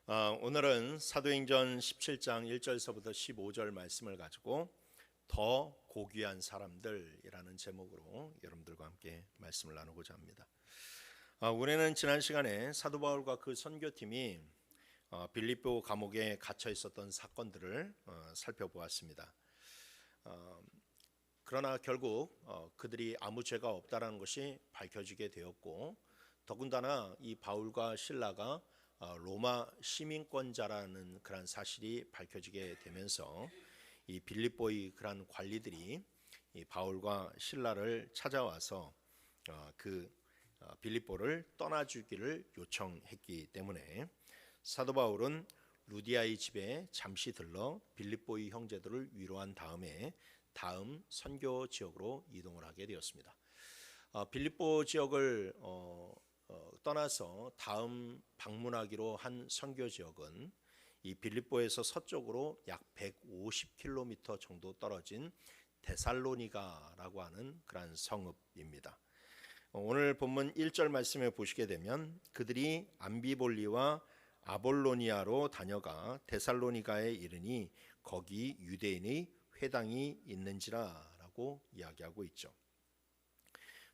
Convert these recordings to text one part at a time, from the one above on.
오늘은 사도행전 17장 1절서부터 15절 말씀을 가지고 더 고귀한 사람들이라는 제목으로 여러분들과 함께 말씀을 나누고자 합니다. 우리는 지난 시간에 사도 바울과 그 선교팀이 빌립보 감옥에 갇혀 있었던 사건들을 살펴보았습니다. 그러나 결국 그들이 아무 죄가 없다라는 것이 밝혀지게 되었고, 더군다나 이 바울과 실라가 로마 시민권자라는 그런 사실이 밝혀지게 되면서 이 빌립보의 그런 관리들이 이 바울과 실라를 찾아와서 빌립보를 떠나주기를 요청했기 때문에 사도 바울은 루디아의 집에 잠시 들러 빌립보의 형제들을 위로한 다음에 다음 선교 지역으로 이동을 하게 되었습니다. 빌립보 지역을 떠나서 다음 방문하기로 한 선교 지역은 이 빌립보에서 서쪽으로 약 150km 정도 떨어진 데살로니가라고 하는 그런 성읍입니다. 오늘 본문 1절 말씀에 보시게 되면 그들이 암비볼리와 아볼로니아로 다녀가 데살로니가에 이르니 거기 유대인의 회당이 있는지라라고 이야기하고 있죠.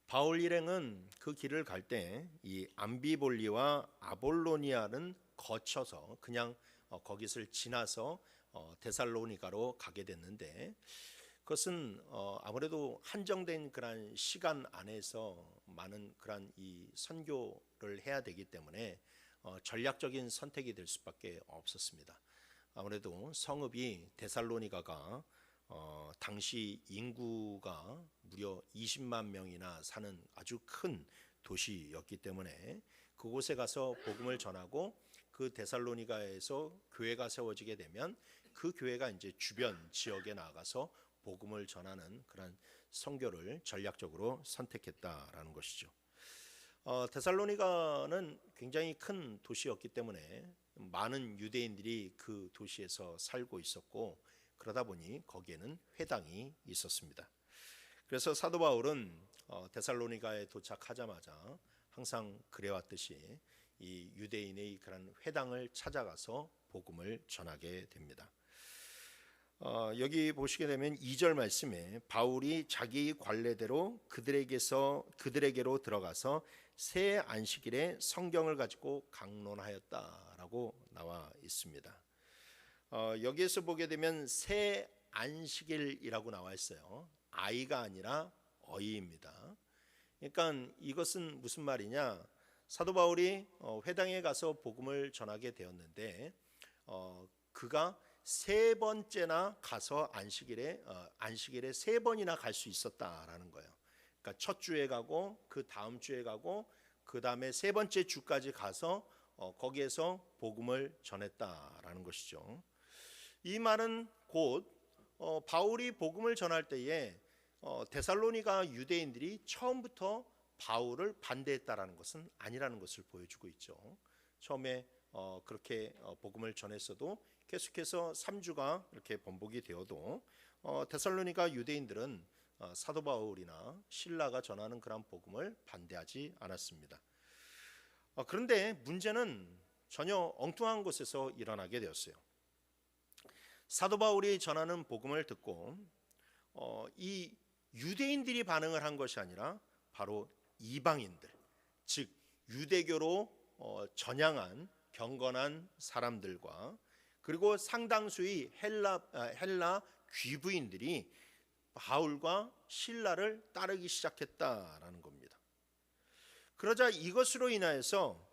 바울 일행은 그 길을 갈 때 이 암비볼리와 아볼로니아는 거쳐서 그냥 거기를 지나서 데살로니가로 가게 됐는데, 그것은 아무래도 한정된 그런 시간 안에서 많은 그런 이 선교를 해야 되기 때문에 전략적인 선택이 될 수밖에 없었습니다. 아무래도 성읍이 데살로니가가 당시 인구가 무려 20만 명이나 사는 아주 큰 도시였기 때문에 그곳에 가서 복음을 전하고 그 데살로니가에서 교회가 세워지게 되면 그 교회가 이제 주변 지역에 나가서 복음을 전하는 그런 선교를 전략적으로 선택했다라는 것이죠. 데살로니가는 굉장히 큰 도시였기 때문에 많은 유대인들이 그 도시에서 살고 있었고, 그러다 보니 거기에는 회당이 있었습니다. 그래서 사도 바울은 데살로니가에 도착하자마자 항상 그래왔듯이 이 유대인의 그런 회당을 찾아가서 복음을 전하게 됩니다. 여기 보시게 되면 2절 말씀에 바울이 자기 관례대로 그들에게로 들어가서 새 안식일에 성경을 가지고 강론하였다라고 나와 있습니다. 여기에서 보게 되면 새 안식일이라고 나와 있어요. 아이가 아니라 어이입니다. 그러니까 이것은 무슨 말이냐? 사도 바울이 회당에 가서 복음을 전하게 되었는데 그가 세 번째나 가서 안식일에 세 번이나 갈 수 있었다라는 거예요. 그러니까 첫 주에 가고 그 다음 주에 가고 그 다음에 세 번째 주까지 가서 거기에서 복음을 전했다라는 것이죠. 이 말은 곧 바울이 복음을 전할 때에 데살로니가 유대인들이 처음부터 바울을 반대했다라는 것은 아니라는 것을 보여주고 있죠. 처음에 그렇게 복음을 전했어도 계속해서 3주가 이렇게 번복이 되어도 데살로니가 유대인들은 사도 바울이나 실라가 전하는 그런 복음을 반대하지 않았습니다. 그런데 문제는 전혀 엉뚱한 곳에서 일어나게 되었어요. 사도 바울이 전하는 복음을 듣고 이 유대인들이 반응을 한 것이 아니라 바로 이방인들, 즉 유대교로 전향한 경건한 사람들과 그리고 상당수의 헬라 귀부인들이 바울과 실라를 따르기 시작했다라는 겁니다. 그러자 이것으로 인하여서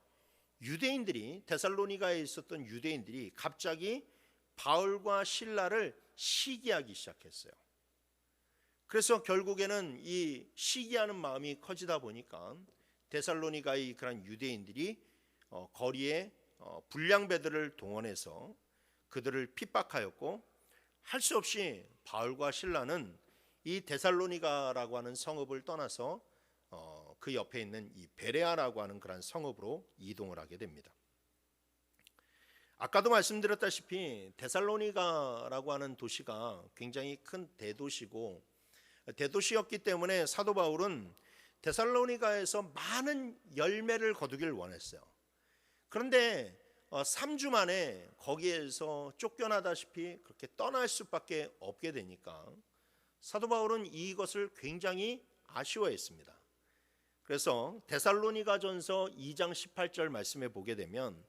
데살로니가에 있었던 유대인들이 갑자기 바울과 실라를 시기하기 시작했어요. 그래서 결국에는 이 시기하는 마음이 커지다 보니까 데살로니가의 그런 유대인들이 거리에 불량배들을 동원해서 그들을 핍박하였고, 할 수 없이 바울과 실라는 이 데살로니가라고 하는 성읍을 떠나서 그 옆에 있는 이 베레아라고 하는 그런 성읍으로 이동을 하게 됩니다. 아까도 말씀드렸다시피 데살로니가라고 하는 도시가 굉장히 큰 대도시였기 때문에 사도 바울은 데살로니가에서 많은 열매를 거두길 원했어요. 그런데 3주 만에 거기에서 쫓겨나다시피 그렇게 떠날 수밖에 없게 되니까 사도 바울은 이것을 굉장히 아쉬워했습니다. 그래서 데살로니가전서 2장 18절 말씀에 보게 되면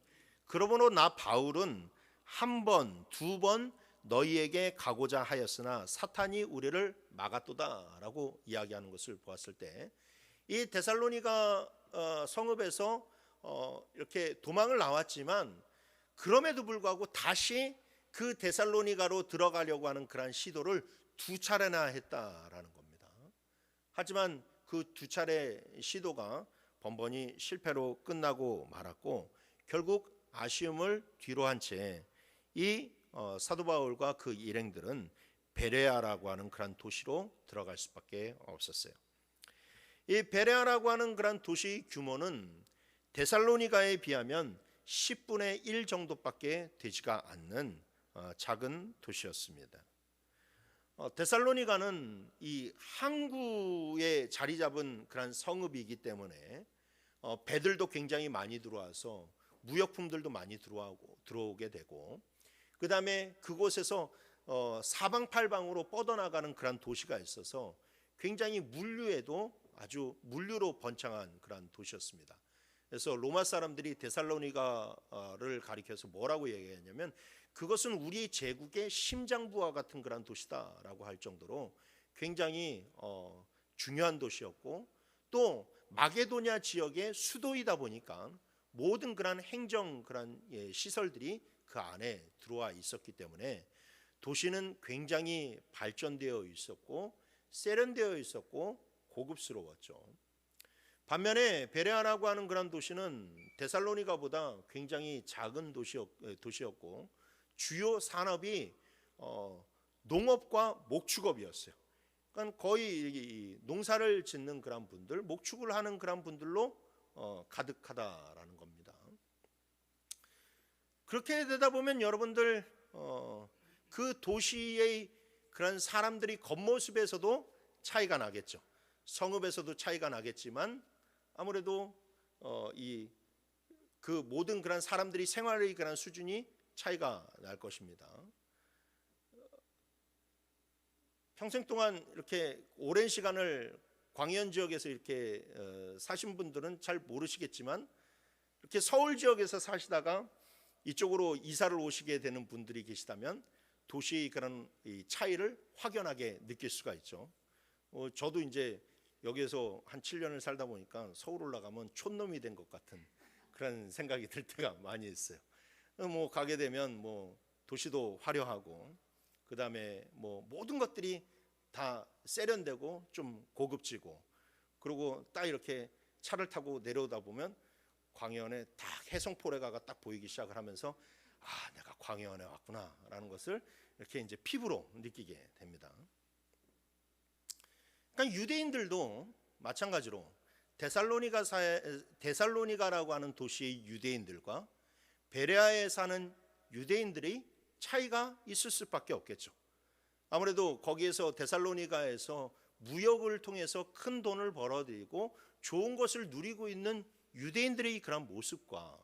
그러므로 나 바울은 한 번, 두 번 너희에게 가고자 하였으나 사탄이 우리를 막았도다라고 이야기하는 것을 보았을 때 이 데살로니가 성읍에서 이렇게 도망을 나왔지만 그럼에도 불구하고 다시 그 데살로니가로 들어가려고 하는 그러한 시도를 두 차례나 했다라는 겁니다. 하지만 그 두 차례 시도가 번번이 실패로 끝나고 말았고 결국 아쉬움을 뒤로 한 채 이 사도 바울과 그 일행들은 베레아라고 하는 그런 도시로 들어갈 수밖에 없었어요. 이 베레아라고 하는 그런 도시 규모는 데살로니가에 비하면 10분의 1 정도밖에 되지가 않는 작은 도시였습니다. 데살로니가는 이 항구에 자리 잡은 그런 성읍이기 때문에 배들도 굉장히 많이 들어와서 무역품들도 많이 들어오게 되고 그 다음에 그곳에서 사방팔방으로 뻗어나가는 그런 도시가 있어서 굉장히 물류에도 아주 물류로 번창한 그런 도시였습니다. 그래서 로마 사람들이 데살로니가를 가리켜서 뭐라고 얘기했냐면 그것은 우리 제국의 심장부와 같은 그런 도시다라고 할 정도로 굉장히 중요한 도시였고 또 마게도냐 지역의 수도이다 보니까 모든 그런 행정 그런 시설들이 그 안에 들어와 있었기 때문에 도시는 굉장히 발전되어 있었고 세련되어 있었고 고급스러웠죠. 반면에 베레아라고 하는 그런 도시는 데살로니가보다 굉장히 작은 도시였고 주요 산업이 농업과 목축업이었어요. 그러니까 거의 농사를 짓는 그런 분들, 목축을 하는 그런 분들로 가득하다라는 겁니다. 그렇게 되다 보면 여러분들 그 도시의 그런 사람들이 겉모습에서도 차이가 나겠죠. 성읍에서도 차이가 나겠지만 아무래도 그 모든 그런 사람들이 생활의 그런 수준이 차이가 날 것입니다. 평생 동안 이렇게 오랜 시간을 광연 지역에서 이렇게 사신 분들은 잘 모르시겠지만 이렇게 서울 지역에서 사시다가 이쪽으로 이사를 오시게 되는 분들이 계시다면 도시의 그런 차이를 확연하게 느낄 수가 있죠. 저도 이제 여기에서 한 7년을 살다 보니까 서울 올라가면 촌놈이 된 것 같은 그런 생각이 들 때가 많이 있어요. 뭐 가게 되면 뭐 도시도 화려하고 그다음에 뭐 모든 것들이 다 세련되고 좀 고급지고 그리고 딱 이렇게 차를 타고 내려오다 보면 광해원에 딱 해성포레가가 딱 보이기 시작을 하면서 아 내가 광해원에 왔구나라는 것을 이렇게 이제 피부로 느끼게 됩니다. 그러니까 유대인들도 마찬가지로 데살로니가라고 하는 도시의 유대인들과 베레아에 사는 유대인들이 차이가 있을 수밖에 없겠죠. 아무래도 거기에서 데살로니가에서 무역을 통해서 큰 돈을 벌어들이고 좋은 것을 누리고 있는 유대인들의 그런 모습과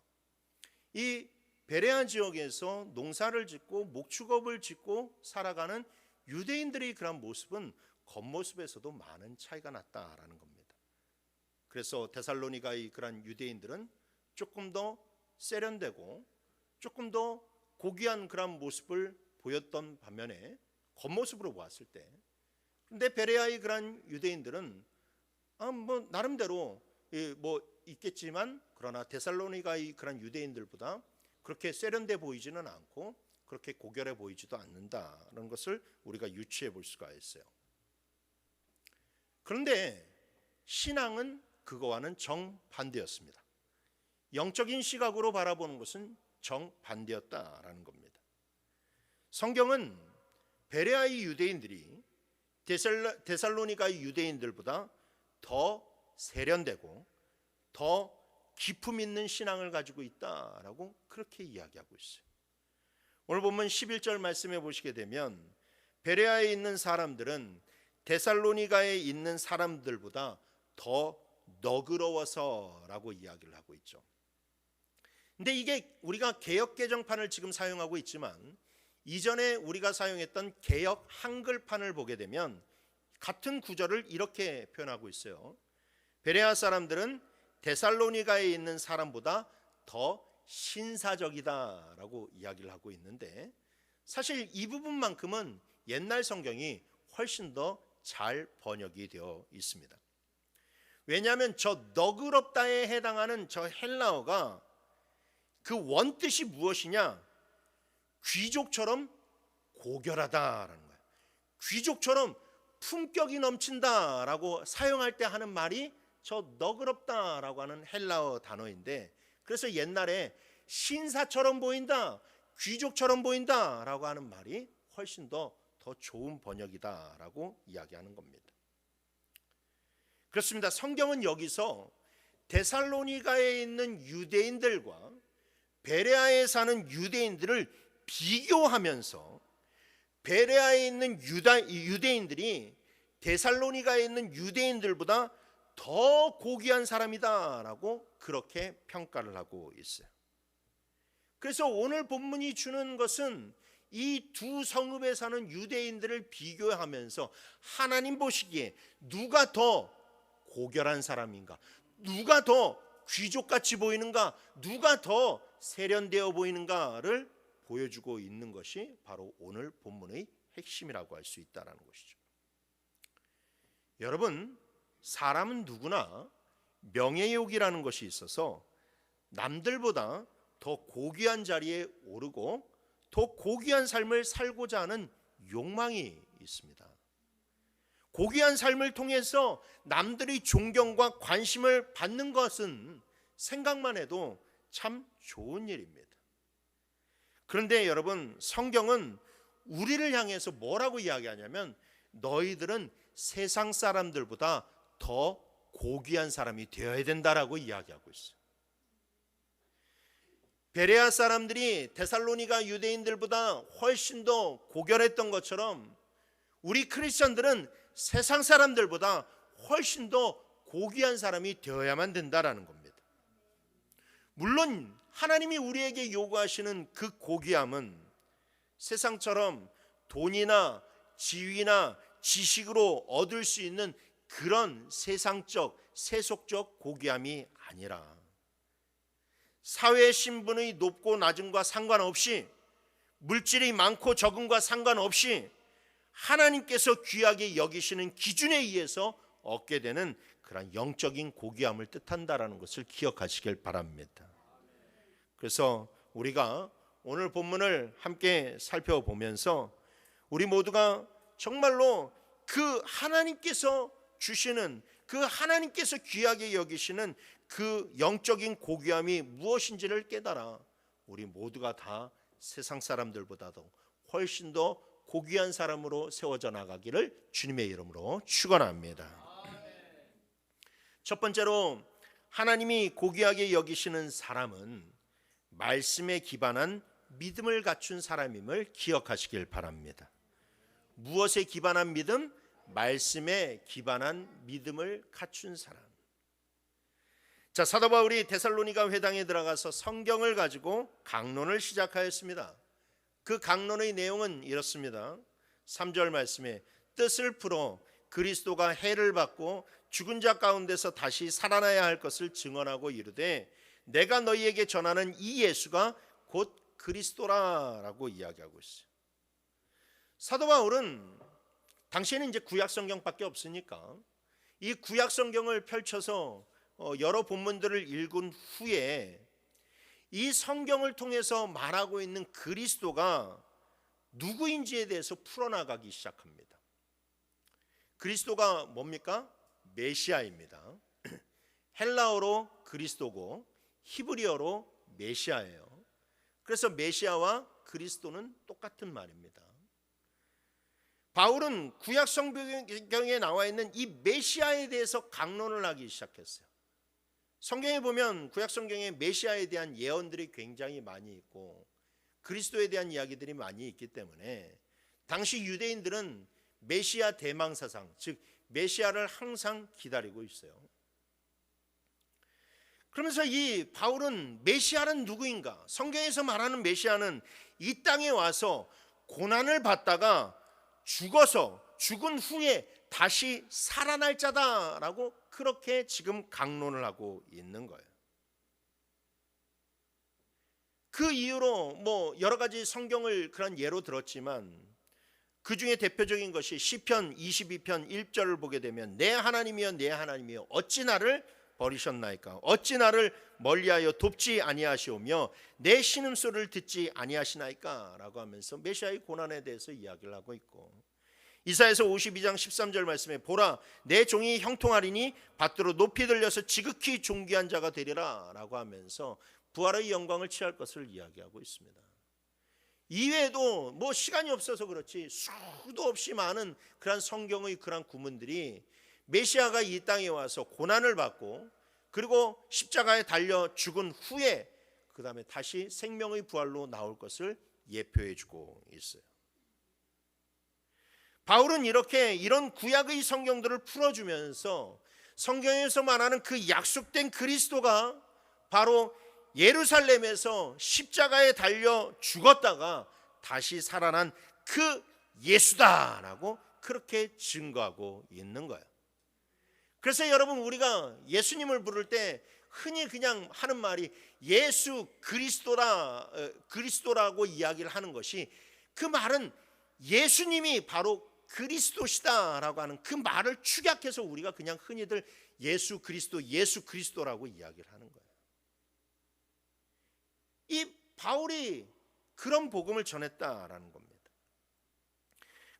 이 베레아 지역에서 농사를 짓고 목축업을 짓고 살아가는 유대인들의 그런 모습은 겉모습에서도 많은 차이가 났다라는 겁니다. 그래서 데살로니가의 그런 유대인들은 조금 더 세련되고 조금 더 고귀한 그런 모습을 보였던 반면에 겉모습으로 보았을 때 근데 베레아의 그런 유대인들은 뭐 나름대로 뭐 있겠지만 그러나 데살로니가의 그런 유대인들보다 그렇게 세련돼 보이지는 않고 그렇게 고결해 보이지도 않는다는 것을 우리가 유추해 볼 수가 있어요. 그런데 신앙은 그거와는 정반대였습니다. 영적인 시각으로 바라보는 것은 정반대였다라는 겁니다. 성경은 베레아의 유대인들이 데살로니가의 유대인들보다 더 세련되고 더 기품 있는 신앙을 가지고 있다라고 그렇게 이야기하고 있어요. 오늘 보면 11절 말씀해 보시게 되면 베레아에 있는 사람들은 데살로니가에 있는 사람들보다 더 너그러워서라고 이야기를 하고 있죠. 근데 이게 우리가 개역 개정판을 지금 사용하고 있지만 이전에 우리가 사용했던 개역 한글판을 보게 되면 같은 구절을 이렇게 표현하고 있어요. 베레아 사람들은 데살로니가에 있는 사람보다 더 신사적이다라고 이야기를 하고 있는데, 사실 이 부분만큼은 옛날 성경이 훨씬 더 잘 번역이 되어 있습니다. 왜냐하면 저 너그럽다에 해당하는 저 헬라어가 그 원뜻이 무엇이냐? 귀족처럼 고결하다라는 거예요. 귀족처럼 품격이 넘친다라고 사용할 때 하는 말이 저 너그럽다라고 하는 헬라어 단어인데, 그래서 옛날에 신사처럼 보인다, 귀족처럼 보인다라고 하는 말이 훨씬 더 좋은 번역이다라고 이야기하는 겁니다. 그렇습니다. 성경은 여기서 데살로니가에 있는 유대인들과 베레아에 사는 유대인들을 비교하면서 베레아에 있는 유대인들이 데살로니가에 있는 유대인들보다 더 고귀한 사람이다라고 그렇게 평가를 하고 있어요. 그래서 오늘 본문이 주는 것은 이 두 성읍에 사는 유대인들을 비교하면서 하나님 보시기에 누가 더 고결한 사람인가, 누가 더 귀족같이 보이는가, 누가 더 세련되어 보이는가를 보여주고 있는 것이 바로 오늘 본문의 핵심이라고 할 수 있다는 것이죠. 여러분, 사람은 누구나 명예욕이라는 것이 있어서 남들보다 더 고귀한 자리에 오르고 더 고귀한 삶을 살고자 하는 욕망이 있습니다. 고귀한 삶을 통해서 남들의 존경과 관심을 받는 것은 생각만 해도 참 좋은 일입니다. 그런데 여러분, 성경은 우리를 향해서 뭐라고 이야기하냐면 너희들은 세상 사람들보다 더 고귀한 사람이 되어야 된다라고 이야기하고 있어요. 베레아 사람들이 데살로니가 유대인들보다 훨씬 더 고결했던 것처럼 우리 크리스천들은 세상 사람들보다 훨씬 더 고귀한 사람이 되어야만 된다라는 겁니다. 물론 하나님이 우리에게 요구하시는 그 고귀함은 세상처럼 돈이나 지위나 지식으로 얻을 수 있는 그런 세상적, 세속적 고귀함이 아니라 사회 신분의 높고 낮음과 상관없이, 물질이 많고 적음과 상관없이 하나님께서 귀하게 여기시는 기준에 의해서 얻게 되는 그런 영적인 고귀함을 뜻한다라는 것을 기억하시길 바랍니다. 그래서 우리가 오늘 본문을 함께 살펴보면서 우리 모두가 정말로 그 하나님께서 주시는, 그 하나님께서 귀하게 여기시는 그 영적인 고귀함이 무엇인지를 깨달아 우리 모두가 다 세상 사람들보다도 훨씬 더 고귀한 사람으로 세워져 나가기를 주님의 이름으로 축원합니다. 첫 번째로 하나님이 고귀하게 여기시는 사람은 말씀에 기반한 믿음을 갖춘 사람임을 기억하시길 바랍니다. 무엇에 기반한 믿음? 말씀에 기반한 믿음을 갖춘 사람. 자, 사도 바울이 데살로니가 회당에 들어가서 성경을 가지고 강론을 시작하였습니다. 그 강론의 내용은 이렇습니다. 3절 말씀에 뜻을 풀어 그리스도가 해를 받고 죽은 자 가운데서 다시 살아나야 할 것을 증언하고 이르되 내가 너희에게 전하는 이 예수가 곧 그리스도라라고 이야기하고 있어요. 사도 바울은 당시에는 이제 구약 성경밖에 없으니까 이 구약 성경을 펼쳐서 여러 본문들을 읽은 후에 이 성경을 통해서 말하고 있는 그리스도가 누구인지에 대해서 풀어나가기 시작합니다. 그리스도가 뭡니까? 메시아입니다. 헬라어로 그리스도고 히브리어로 메시아예요. 그래서 메시아와 그리스도는 똑같은 말입니다. 바울은 구약 성경에 나와 있는 이 메시아에 대해서 강론을 하기 시작했어요. 성경에 보면 구약 성경에 메시아에 대한 예언들이 굉장히 많이 있고 그리스도에 대한 이야기들이 많이 있기 때문에 당시 유대인들은 메시아 대망사상, 즉 메시아를 항상 기다리고 있어요. 그러면서 이 바울은 메시아는 누구인가? 성경에서 말하는 메시아는 이 땅에 와서 고난을 받다가 죽어서 죽은 후에 다시 살아날 자다라고 그렇게 지금 강론을 하고 있는 거예요. 그 이유로 뭐 여러 가지 성경을 그런 예로 들었지만 그 중에 대표적인 것이 시편 22편 1절을 보게 되면 내 하나님이여 내 하나님이여 어찌 나를 버리셨나이까? 어찌 나를 멀리하여 돕지 아니하시오며 내 신음소리를 듣지 아니하시나이까? 라고 하면서 메시아의 고난에 대해서 이야기를 하고 있고, 이사야서 52장 13절 말씀에 보라 내 종이 형통하리니 밭으로 높이 들려서 지극히 존귀한 자가 되리라 라고 하면서 부활의 영광을 취할 것을 이야기하고 있습니다. 이외에도 뭐 시간이 없어서 그렇지 수도 없이 많은 그런 성경의 그런 구문들이 메시아가 이 땅에 와서 고난을 받고 그리고 십자가에 달려 죽은 후에 그 다음에 다시 생명의 부활로 나올 것을 예표해 주고 있어요. 바울은 이렇게 이런 구약의 성경들을 풀어주면서 성경에서 말하는 그 약속된 그리스도가 바로 예루살렘에서 십자가에 달려 죽었다가 다시 살아난 그 예수다라고 그렇게 증거하고 있는 거예요. 그래서 여러분 우리가 예수님을 부를 때 흔히 그냥 하는 말이 예수 그리스도라고 이야기를 하는 것이, 그 말은 예수님이 바로 그리스도시다라고 하는 그 말을 축약해서 우리가 그냥 흔히들 예수 그리스도라고 이야기를 하는 거예요. 이 바울이 그런 복음을 전했다라는 겁니다.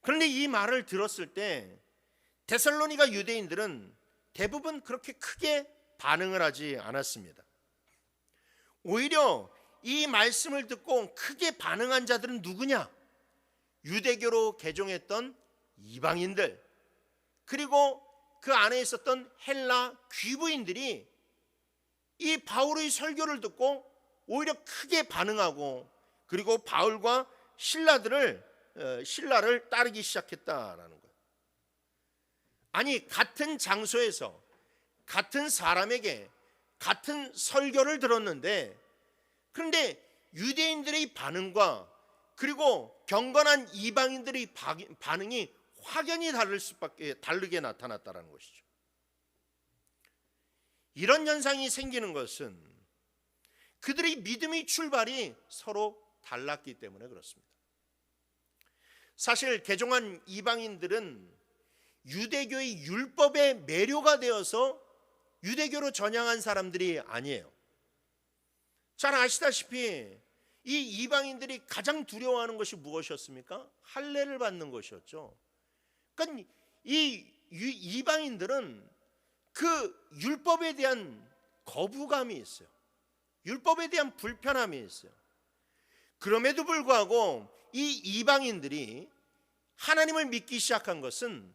그런데 이 말을 들었을 때 데살로니가 유대인들은 대부분 그렇게 크게 반응을 하지 않았습니다. 오히려 이 말씀을 듣고 크게 반응한 자들은 누구냐? 유대교로 개종했던 이방인들, 그리고 그 안에 있었던 헬라 귀부인들이 이 바울의 설교를 듣고 오히려 크게 반응하고 그리고 바울과 신라를 따르기 시작했다라는 거예요. 아니 같은 장소에서 같은 사람에게 같은 설교를 들었는데, 그런데 유대인들의 반응과 그리고 경건한 이방인들의 반응이 확연히 다르게 나타났다는 것이죠. 이런 현상이 생기는 것은 그들의 믿음의 출발이 서로 달랐기 때문에 그렇습니다. 사실 개종한 이방인들은 유대교의 율법에 매료가 되어서 유대교로 전향한 사람들이 아니에요. 잘 아시다시피 이 이방인들이 가장 두려워하는 것이 무엇이었습니까? 할례를 받는 것이었죠. 그러니까 이 이방인들은 그 율법에 대한 거부감이 있어요. 율법에 대한 불편함이 있어요. 그럼에도 불구하고 이 이방인들이 하나님을 믿기 시작한 것은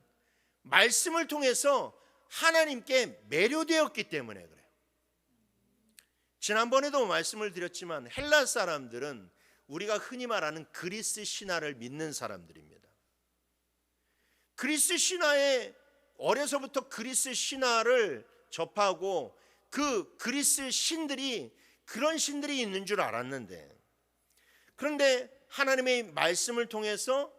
말씀을 통해서 하나님께 매료되었기 때문에 그래요. 지난번에도 말씀을 드렸지만 헬라 사람들은 우리가 흔히 말하는 그리스 신화를 믿는 사람들입니다. 그리스 신화에 어려서부터 그리스 신화를 접하고 그 그리스 신들이 그런 신들이 있는 줄 알았는데, 그런데 하나님의 말씀을 통해서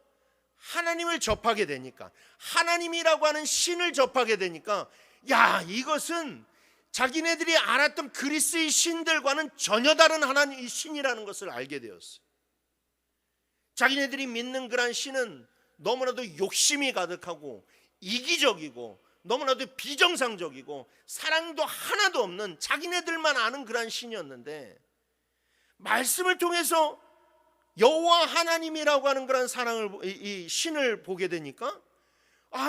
하나님을 접하게 되니까, 하나님이라고 하는 신을 접하게 되니까, 야, 이것은 자기네들이 알았던 그리스의 신들과는 전혀 다른 하나님의 신이라는 것을 알게 되었어요. 자기네들이 믿는 그런 신은 너무나도 욕심이 가득하고 이기적이고 너무나도 비정상적이고 사랑도 하나도 없는 자기네들만 아는 그런 신이었는데, 말씀을 통해서 여호와 하나님이라고 하는 그런 이 신을 보게 되니까,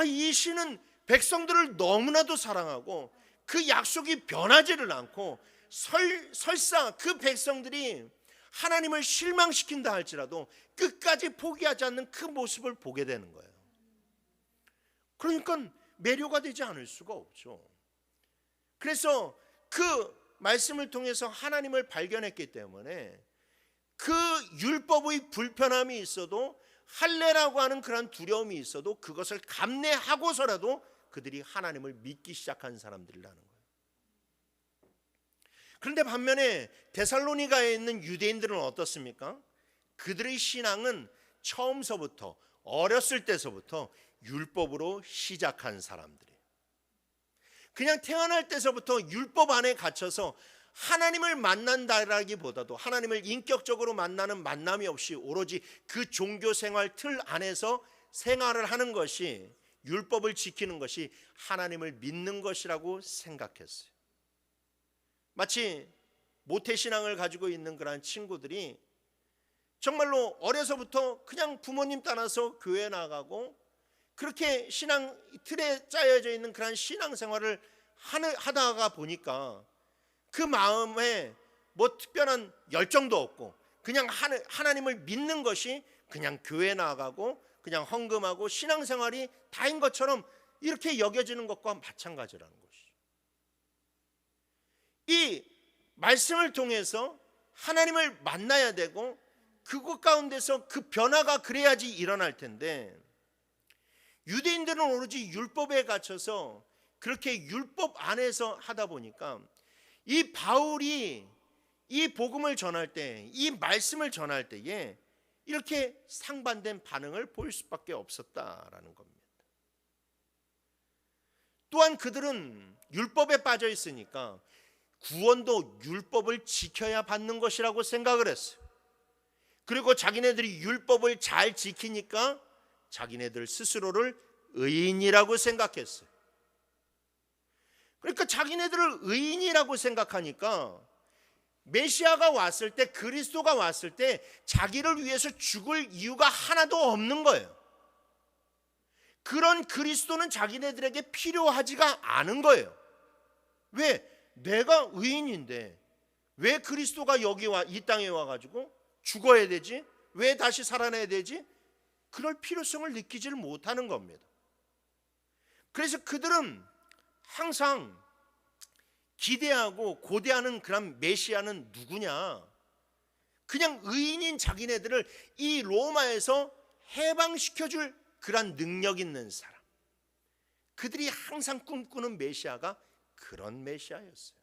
이 신은 백성들을 너무나도 사랑하고 그 약속이 변하지를 않고 설사 그 백성들이 하나님을 실망시킨다 할지라도 끝까지 포기하지 않는 그 모습을 보게 되는 거예요. 그러니까 매료가 되지 않을 수가 없죠. 그래서 그 말씀을 통해서 하나님을 발견했기 때문에 그 율법의 불편함이 있어도, 할례라고 하는 그런 두려움이 있어도 그것을 감내하고서라도 그들이 하나님을 믿기 시작한 사람들이라는 거예요. 그런데 반면에 데살로니가에 있는 유대인들은 어떻습니까? 그들의 신앙은 처음서부터, 어렸을 때서부터 율법으로 시작한 사람들이에요. 그냥 태어날 때서부터 율법 안에 갇혀서 하나님을 만난다라기보다도 하나님을 인격적으로 만나는 만남이 없이 오로지 그 종교 생활 틀 안에서 생활을 하는 것이, 율법을 지키는 것이 하나님을 믿는 것이라고 생각했어요. 마치 모태신앙을 가지고 있는 그런 친구들이 정말로 어려서부터 그냥 부모님 따라서 교회 나가고 그렇게 신앙 틀에 짜여져 있는 그런 신앙생활을 하다가 보니까 그 마음에 뭐 특별한 열정도 없고 그냥 하나님을 믿는 것이 그냥 교회 나가고 그냥 헌금하고 신앙생활이 다인 것처럼 이렇게 여겨지는 것과 마찬가지라는 것이죠. 이 말씀을 통해서 하나님을 만나야 되고 그것 가운데서 그 변화가 그래야지 일어날 텐데, 유대인들은 오로지 율법에 갇혀서 그렇게 율법 안에서 하다 보니까 이 바울이 이 복음을 전할 때, 이 말씀을 전할 때에 이렇게 상반된 반응을 보일 수밖에 없었다라는 겁니다. 또한 그들은 율법에 빠져 있으니까 구원도 율법을 지켜야 받는 것이라고 생각을 했어요. 그리고 자기네들이 율법을 잘 지키니까 자기네들 스스로를 의인이라고 생각했어요. 그러니까 자기네들을 의인이라고 생각하니까 메시아가 왔을 때, 그리스도가 왔을 때 자기를 위해서 죽을 이유가 하나도 없는 거예요. 그런 그리스도는 자기네들에게 필요하지가 않은 거예요. 왜? 내가 의인인데 왜 그리스도가 여기 이 땅에 와가지고 죽어야 되지? 왜 다시 살아나야 되지? 그럴 필요성을 느끼지를 못하는 겁니다. 그래서 그들은 항상 기대하고 고대하는 그런 메시아는 누구냐? 그냥 의인인 자기네들을 이 로마에서 해방시켜줄 그런 능력 있는 사람, 그들이 항상 꿈꾸는 메시아가 그런 메시아였어요.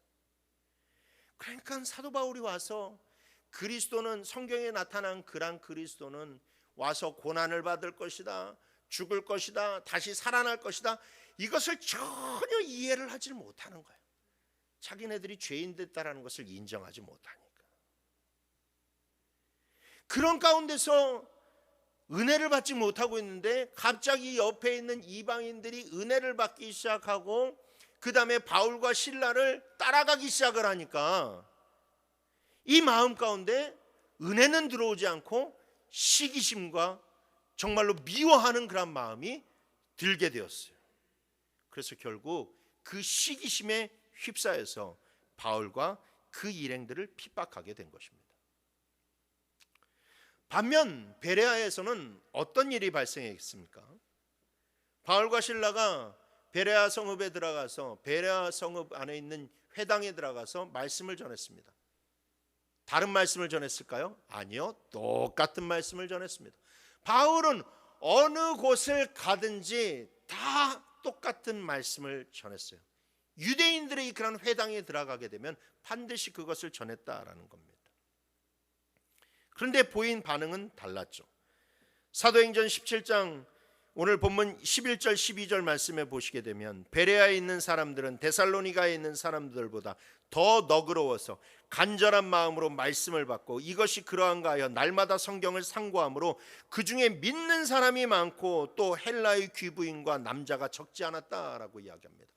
그러니까 사도 바울이 와서 그리스도는, 성경에 나타난 그런 그리스도는 와서 고난을 받을 것이다, 죽을 것이다, 다시 살아날 것이다, 이것을 전혀 이해를 하지 못하는 거예요. 자기네들이 죄인 됐다라는 것을 인정하지 못하니까. 그런 가운데서 은혜를 받지 못하고 있는데 갑자기 옆에 있는 이방인들이 은혜를 받기 시작하고 그 다음에 바울과 실라를 따라가기 시작을 하니까 이 마음 가운데 은혜는 들어오지 않고 시기심과 정말로 미워하는 그런 마음이 들게 되었어요. 그래서 결국 그 시기심에 휩싸여서 바울과 그 일행들을 핍박하게 된 것입니다. 반면 베레아에서는 어떤 일이 발생했습니까? 바울과 실라가 베레아 성읍에 들어가서 베레아 성읍 안에 있는 회당에 들어가서 말씀을 전했습니다. 다른 말씀을 전했을까요? 아니요, 똑같은 말씀을 전했습니다. 바울은 어느 곳을 가든지 다 똑같은 말씀을 전했어요. 유대인들의 그런 회당에 들어가게 되면 반드시 그것을 전했다라는 겁니다. 그런데 보인 반응은 달랐죠. 사도행전 17장 오늘 본문 11절 12절 말씀에 보시게 되면 베레아에 있는 사람들은 데살로니가에 있는 사람들보다 더 너그러워서 간절한 마음으로 말씀을 받고 이것이 그러한가 하여 날마다 성경을 상고함으로 그 중에 믿는 사람이 많고 또 헬라의 귀부인과 남자가 적지 않았다라고 이야기합니다.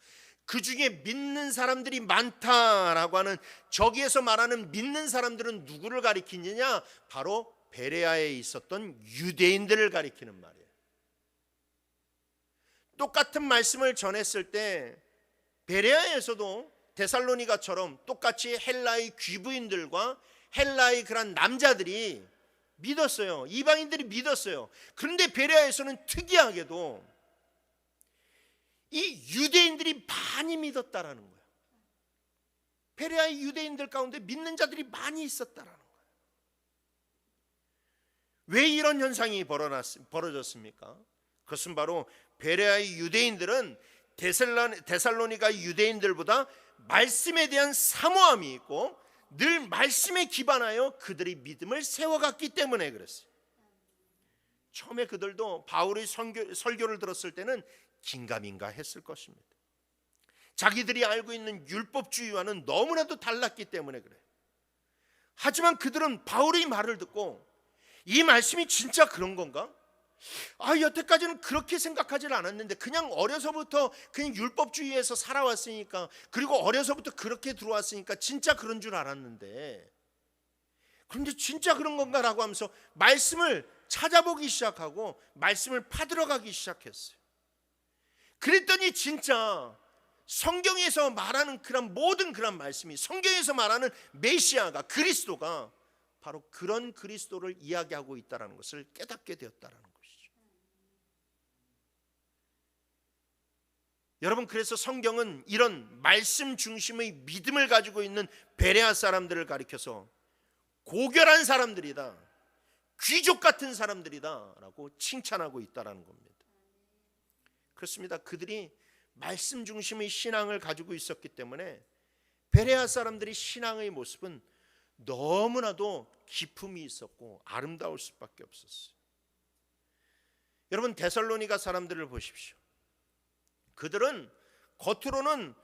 그 중에 믿는 사람들이 많다라고 하는, 저기에서 말하는 믿는 사람들은 누구를 가리키느냐? 바로 베레아에 있었던 유대인들을 가리키는 말이에요. 똑같은 말씀을 전했을 때 베레아에서도 데살로니가처럼 똑같이 헬라의 귀부인들과 헬라의 그런 남자들이 믿었어요. 이방인들이 믿었어요. 그런데 베레아에서는 특이하게도 이 유대인들이 많이 믿었다라는 거예요. 베레아의 유대인들 가운데 믿는 자들이 많이 있었다라는 거예요. 왜 이런 현상이 벌어졌습니까? 그것은 바로 베레아의 유대인들은 데살로니가 유대인들보다 말씀에 대한 사모함이 있고 늘 말씀에 기반하여 그들의 믿음을 세워갔기 때문에 그랬어요. 처음에 그들도 바울의 설교를 들었을 때는 긴가민가 했을 것입니다. 자기들이 알고 있는 율법주의와는 너무나도 달랐기 때문에 그래요. 하지만 그들은 바울의 말을 듣고 이 말씀이 진짜 그런 건가? 여태까지는 그렇게 생각하지 않았는데 그냥 어려서부터 그냥 율법주의에서 살아왔으니까, 그리고 어려서부터 그렇게 들어왔으니까 진짜 그런 줄 알았는데, 그런데 진짜 그런 건가라고 하면서 말씀을 찾아보기 시작하고 말씀을 파들어가기 시작했어요. 그랬더니 진짜 성경에서 말하는 그런 모든 그런 말씀이, 성경에서 말하는 메시아가, 그리스도가 바로 그런 그리스도를 이야기하고 있다는 것을 깨닫게 되었다는 것이죠. 여러분, 그래서 성경은 이런 말씀 중심의 믿음을 가지고 있는 베레아 사람들을 가리켜서 고결한 사람들이다, 귀족 같은 사람들이다 라고 칭찬하고 있다는 겁니다. 그렇습니다. 그들이 말씀 중심의 신앙을 가지고 있었기 때문에 베레아 사람들의 신앙의 모습은 너무나도 기품이 있었고 아름다울 수밖에 없었어요. 여러분, 데살로니가 사람들을 보십시오. 그들은 겉으로는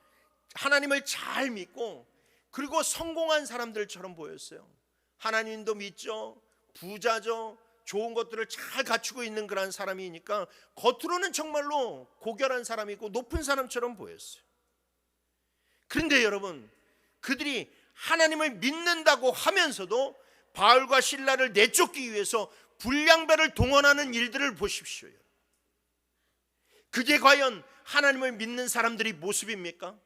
하나님을 잘 믿고 그리고 성공한 사람들처럼 보였어요. 하나님도 믿죠, 부자죠, 좋은 것들을 잘 갖추고 있는 그런 사람이니까 겉으로는 정말로 고결한 사람이고 높은 사람처럼 보였어요. 그런데 여러분, 그들이 하나님을 믿는다고 하면서도 바울과 실라를 내쫓기 위해서 불량배를 동원하는 일들을 보십시오. 그게 과연 하나님을 믿는 사람들의 모습입니까?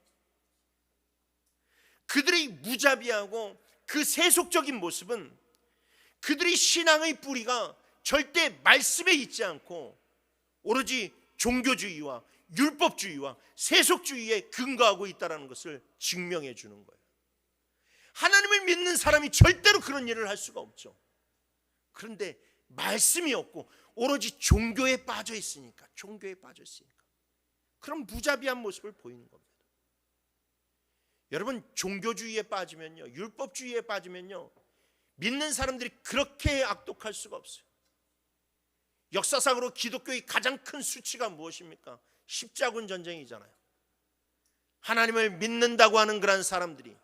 그들의 무자비하고 그 세속적인 모습은 그들의 신앙의 뿌리가 절대 말씀에 있지 않고 오로지 종교주의와 율법주의와 세속주의에 근거하고 있다는 것을 증명해 주는 거예요. 하나님을 믿는 사람이 절대로 그런 일을 할 수가 없죠. 그런데 말씀이 없고 오로지 종교에 빠져 있으니까 그런 무자비한 모습을 보이는 겁니다. 여러분, 종교주의에 빠지면요, 율법주의에 빠지면요, 믿는 사람들이 그렇게 악독할 수가 없어요. 역사상으로 기독교의 가장 큰 수치가 무엇입니까? 십자군 전쟁이잖아요. 하나님을 믿는다고 하는 그런 사람들이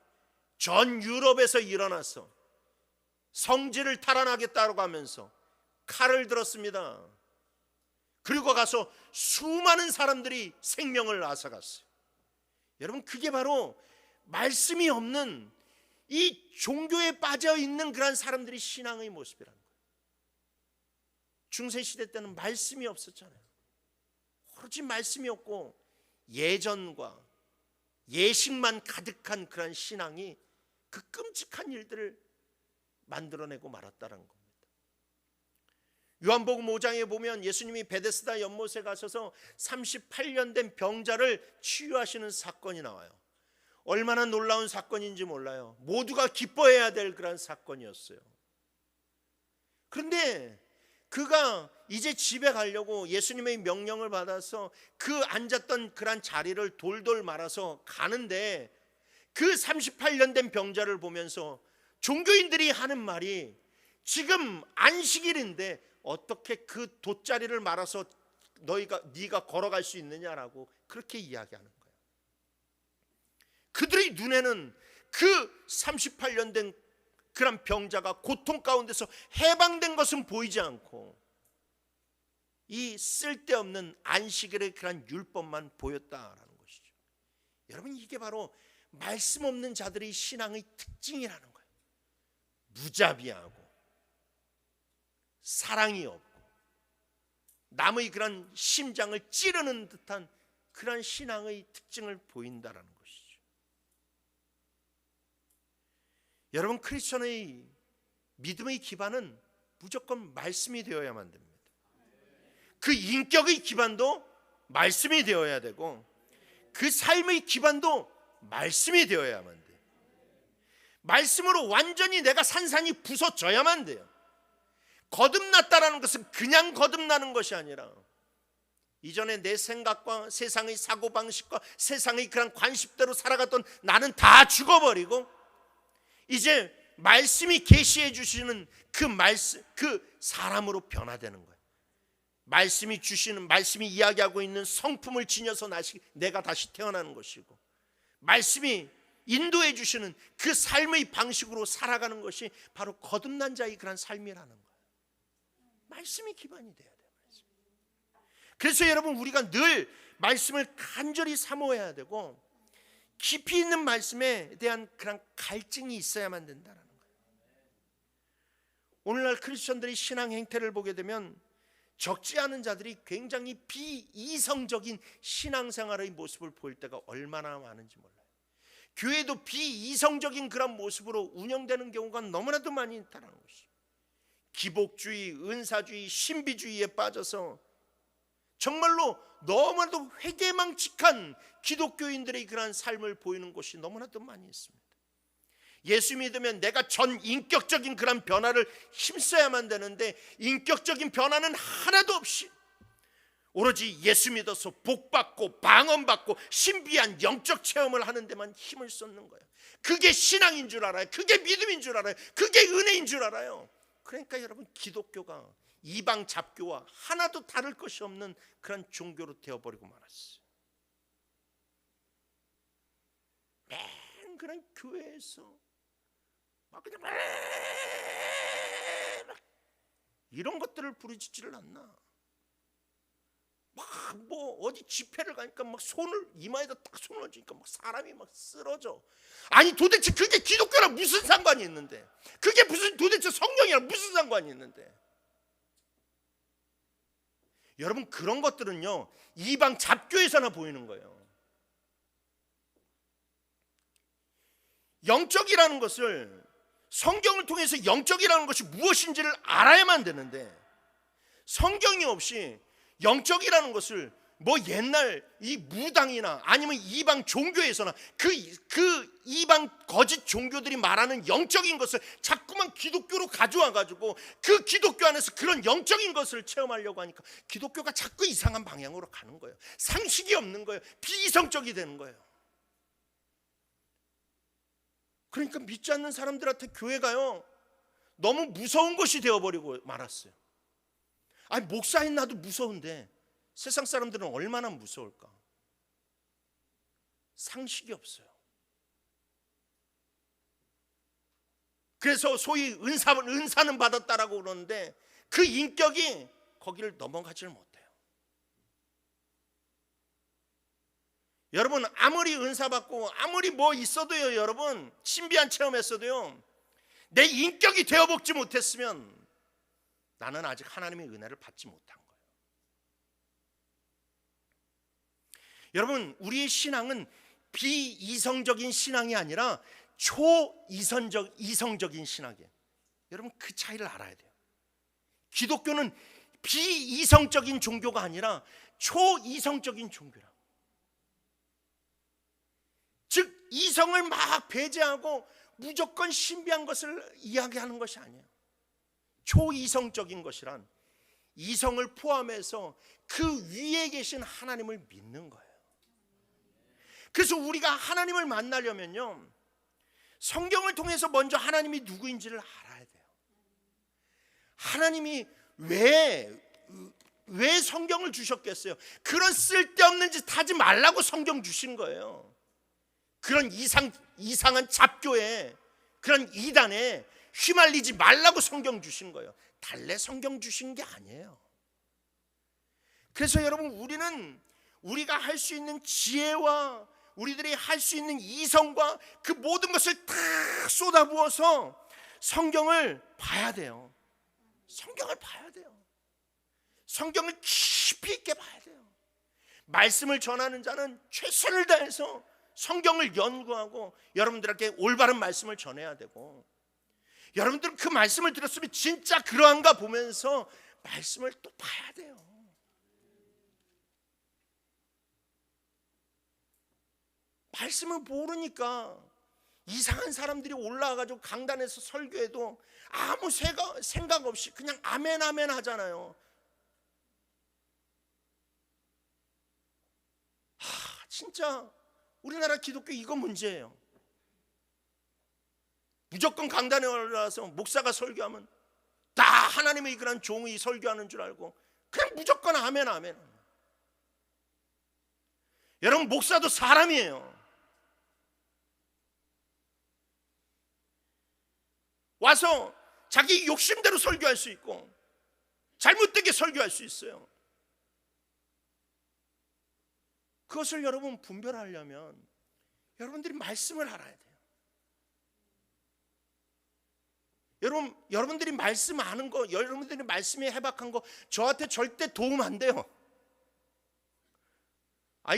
전 유럽에서 일어나서 성지를 탈환하겠다고 하면서 칼을 들었습니다. 그리고 가서 수많은 사람들이 생명을 앗아갔어요. 여러분, 그게 바로 말씀이 없는 이 종교에 빠져 있는 그런 사람들이 신앙의 모습이라는 거예요. 중세시대 때는 말씀이 없었잖아요. 오로지 말씀이 없고 예전과 예식만 가득한 그런 신앙이 그 끔찍한 일들을 만들어내고 말았다는 겁니다. 요한복음 5장에 보면 예수님이 베데스다 연못에 가셔서 38년 된 병자를 치유하시는 사건이 나와요. 얼마나 놀라운 사건인지 몰라요. 모두가 기뻐해야 될 그런 사건이었어요. 그런데 그가 이제 집에 가려고 예수님의 명령을 받아서 그 앉았던 그런 자리를 돌돌 말아서 가는데 그 38년 된 병자를 보면서 종교인들이 하는 말이, 지금 안식일인데 어떻게 그 돗자리를 말아서 네가 걸어갈 수 있느냐라고 그렇게 이야기하는 거예요. 그들의 눈에는 그 38년 된 그런 병자가 고통 가운데서 해방된 것은 보이지 않고 이 쓸데없는 안식일의 그런 율법만 보였다라는 것이죠. 여러분, 이게 바로 말씀 없는 자들의 신앙의 특징이라는 거예요. 무자비하고 사랑이 없고 남의 그런 심장을 찌르는 듯한 그런 신앙의 특징을 보인다라는 것이죠. 여러분, 크리스천의 믿음의 기반은 무조건 말씀이 되어야만 됩니다. 그 인격의 기반도 말씀이 되어야 되고 그 삶의 기반도 말씀이 되어야만 돼요. 말씀으로 완전히 내가 산산이 부서져야만 돼요. 거듭났다라는 것은 그냥 거듭나는 것이 아니라 이전에 내 생각과 세상의 사고방식과 세상의 그런 관습대로 살아갔던 나는 다 죽어버리고 이제 말씀이 계시해 주시는 그 말씀, 그 사람으로 변화되는 거예요. 말씀이 주시는, 말씀이 이야기하고 있는 성품을 지녀서 내가 다시 태어나는 것이고, 말씀이 인도해 주시는 그 삶의 방식으로 살아가는 것이 바로 거듭난 자의 그런 삶이라는 거예요. 말씀이 기반이 돼야 돼요. 그래서 여러분, 우리가 늘 말씀을 간절히 사모해야 되고 깊이 있는 말씀에 대한 그런 갈증이 있어야만 된다는 거예요. 오늘날 크리스천들의 신앙 행태를 보게 되면 적지 않은 자들이 굉장히 비이성적인 신앙생활의 모습을 보일 때가 얼마나 많은지 몰라요. 교회도 비이성적인 그런 모습으로 운영되는 경우가 너무나도 많이 있다는 것이죠. 기복주의, 은사주의, 신비주의에 빠져서 정말로 너무나도 회개망측한 기독교인들의 그러한 삶을 보이는 곳이 너무나도 많이 있습니다. 예수 믿으면 내가 전 인격적인 그런 변화를 힘써야만 되는데 인격적인 변화는 하나도 없이 오로지 예수 믿어서 복받고 방언받고 신비한 영적 체험을 하는 데만 힘을 쏟는 거예요. 그게 신앙인 줄 알아요. 그게 믿음인 줄 알아요. 그게 은혜인 줄 알아요. 그러니까 여러분, 기독교가 이방 잡교와 하나도 다를 것이 없는 그런 종교로 되어버리고 말았어요. 맨 그런 교회에서 막 그냥 이런 것들을 부르짖지를 않나. 막 뭐 어디 집회를 가니까 막 손을 이마에다 딱 손을 얹으니까 막 사람이 막 쓰러져. 아니 도대체 그게 기독교랑 무슨 상관이 있는데? 그게 무슨 도대체 성령이랑 무슨 상관이 있는데? 여러분, 그런 것들은요 이방 잡교에서나 보이는 거예요. 영적이라는 것을, 성경을 통해서 영적이라는 것이 무엇인지를 알아야만 되는데 성경이 없이 영적이라는 것을 뭐 옛날 이 무당이나 아니면 이방 종교에서나 그 이방 거짓 종교들이 말하는 영적인 것을 자꾸만 기독교로 가져와 가지고 그 기독교 안에서 그런 영적인 것을 체험하려고 하니까 기독교가 자꾸 이상한 방향으로 가는 거예요. 상식이 없는 거예요. 비이성적이 되는 거예요. 그러니까 믿지 않는 사람들한테 교회가요 너무 무서운 것이 되어버리고 말았어요. 아니, 목사인 나도 무서운데 세상 사람들은 얼마나 무서울까? 상식이 없어요. 그래서 소위 은사는 받았다라고 그러는데 그 인격이 거기를 넘어가지를 못해요. 여러분, 아무리 은사 받고 아무리 뭐 있어도요, 여러분 신비한 체험했어도요, 내 인격이 되어먹지 못했으면 나는 아직 하나님의 은혜를 받지 못한 거예요. 여러분, 우리의 신앙은 비이성적인 신앙이 아니라 이성적인 신앙이에요. 여러분, 그 차이를 알아야 돼요. 기독교는 비이성적인 종교가 아니라 초이성적인 종교라. 즉 이성을 막 배제하고 무조건 신비한 것을 이야기하는 것이 아니에요. 초이성적인 것이란 이성을 포함해서 그 위에 계신 하나님을 믿는 거예요. 그래서 우리가 하나님을 만나려면요, 성경을 통해서 먼저 하나님이 누구인지를 알아야 돼요. 하나님이 왜 성경을 주셨겠어요? 그런 쓸데없는 짓 하지 말라고 성경 주신 거예요. 그런 이상한 잡교에, 그런 이단에 휘말리지 말라고 성경 주신 거예요. 달래 성경 주신 게 아니에요. 그래서 여러분, 우리가 할 수 있는 지혜와 우리들이 할 수 있는 이성과 그 모든 것을 다 쏟아부어서 성경을 봐야 돼요. 성경을 봐야 돼요. 성경을 깊이 있게 봐야 돼요. 말씀을 전하는 자는 최선을 다해서 성경을 연구하고 여러분들에게 올바른 말씀을 전해야 되고, 여러분들은 그 말씀을 들었으면 진짜 그러한가 보면서 말씀을 또 봐야 돼요. 말씀을 모르니까 이상한 사람들이 올라와가지고 강단에서 설교해도 아무 생각 없이 그냥 아멘 아멘 하잖아요. 진짜 우리나라 기독교 이거 문제예요. 무조건 강단에 올라와서 목사가 설교하면 다 하나님의 이끌한 종이 설교하는 줄 알고 그냥 무조건 아멘 아멘. 여러분, 목사도 사람이에요. 와서 자기 욕심대로 설교할 수 있고 잘못되게 설교할 수 있어요. 그것을 여러분 분별하려면 여러분들이 말씀을 알아야 돼요. 여러분들이 말씀 아는 거, 여러분들이 말씀에 해박한 거 저한테 절대 도움 안 돼요.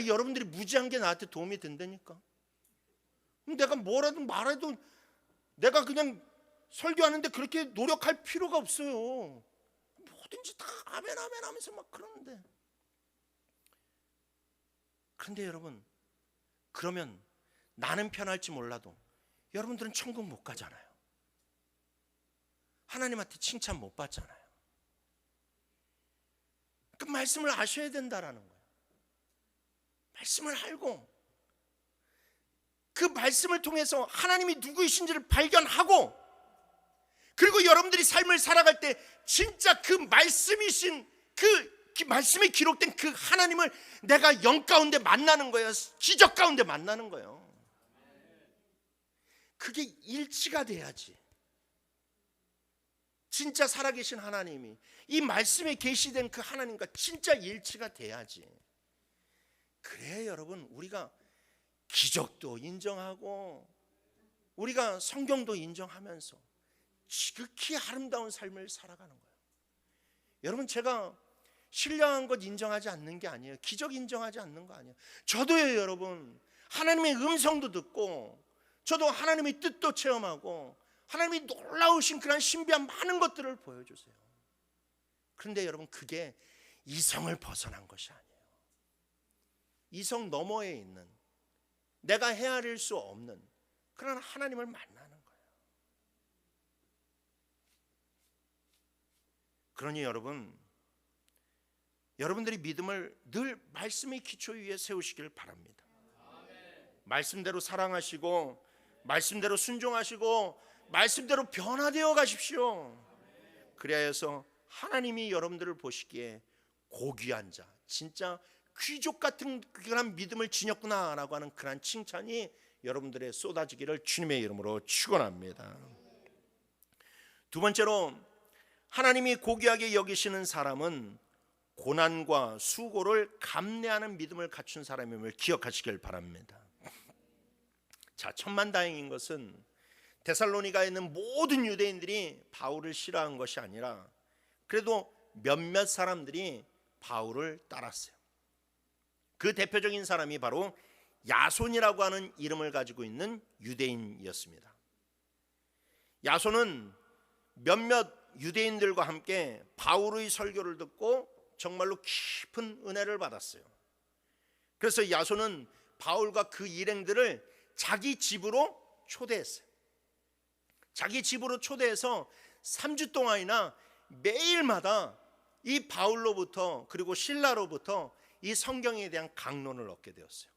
여러분들이 무지한 게 나한테 도움이 된다니까. 그럼 내가 뭐라도 말해도 내가 그냥 설교하는데 그렇게 노력할 필요가 없어요. 뭐든지 다 아멘 아멘 하면서 막 그러는데. 그런데 여러분, 그러면 나는 편할지 몰라도 여러분들은 천국 못 가잖아요. 하나님한테 칭찬 못 받잖아요. 그 말씀을 아셔야 된다라는 거예요. 말씀을 알고 그 말씀을 통해서 하나님이 누구이신지를 발견하고, 그리고 여러분들이 삶을 살아갈 때 진짜 그 말씀이신 그 말씀에 기록된 그 하나님을 내가 영 가운데 만나는 거예요. 기적 가운데 만나는 거예요. 그게 일치가 돼야지. 진짜 살아계신 하나님이 이 말씀에 계시된 그 하나님과 진짜 일치가 돼야지. 그래야 여러분, 우리가 기적도 인정하고 우리가 성경도 인정하면서 지극히 아름다운 삶을 살아가는 거예요. 여러분, 제가 신령한 것 인정하지 않는 게 아니에요. 기적 인정하지 않는 거 아니에요. 저도요, 여러분, 하나님의 음성도 듣고 저도 하나님의 뜻도 체험하고 하나님이 놀라우신 그런 신비한 많은 것들을 보여주세요. 그런데 여러분, 그게 이성을 벗어난 것이 아니에요. 이성 너머에 있는, 내가 헤아릴 수 없는 그런 하나님을 만나는 거예요. 그러니 여러분들이 믿음을 늘 말씀의 기초 위에 세우시길 바랍니다. 말씀대로 사랑하시고 말씀대로 순종하시고 말씀대로 변화되어 가십시오. 그래야 해서 하나님이 여러분들을 보시기에 고귀한 자, 진짜 귀족 같은 그런 믿음을 지녔구나라고 하는 그런 칭찬이 여러분들의 쏟아지기를 주님의 이름으로 축원합니다. 두 번째로, 하나님이 고귀하게 여기시는 사람은 고난과 수고를 감내하는 믿음을 갖춘 사람임을 기억하시길 바랍니다. 자, 천만다행인 것은 데살로니가에 있는 모든 유대인들이 바울을 싫어한 것이 아니라 그래도 몇몇 사람들이 바울을 따랐어요. 그 대표적인 사람이 바로 야손이라고 하는 이름을 가지고 있는 유대인이었습니다. 야손은 몇몇 유대인들과 함께 바울의 설교를 듣고 정말로 깊은 은혜를 받았어요. 그래서 야손은 바울과 그 일행들을 자기 집으로 초대했어요. 자기 집으로 초대해서 3주 동안이나 매일마다 이 바울로부터 그리고 실라로부터 이 성경에 대한 강론을 얻게 되었어요.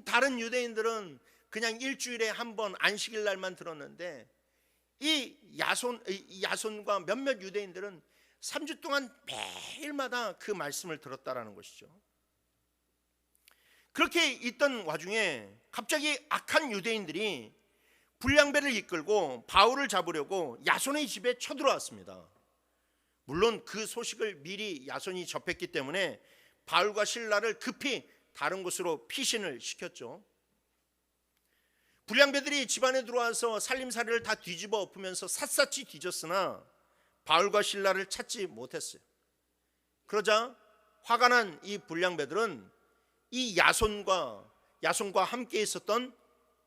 다른 유대인들은 그냥 일주일에 한 번 안식일 날만 들었는데 이 야손과 몇몇 유대인들은 3주 동안 매일마다 그 말씀을 들었다라는 것이죠. 그렇게 있던 와중에 갑자기 악한 유대인들이 불량배를 이끌고 바울을 잡으려고 야손의 집에 쳐들어왔습니다. 물론 그 소식을 미리 야손이 접했기 때문에 바울과 실라를 급히 다른 곳으로 피신을 시켰죠. 불량배들이 집안에 들어와서 살림살이를 다 뒤집어 엎으면서 샅샅이 뒤졌으나 바울과 실라를 찾지 못했어요. 그러자 화가 난 이 불량배들은 이 야손과 함께 있었던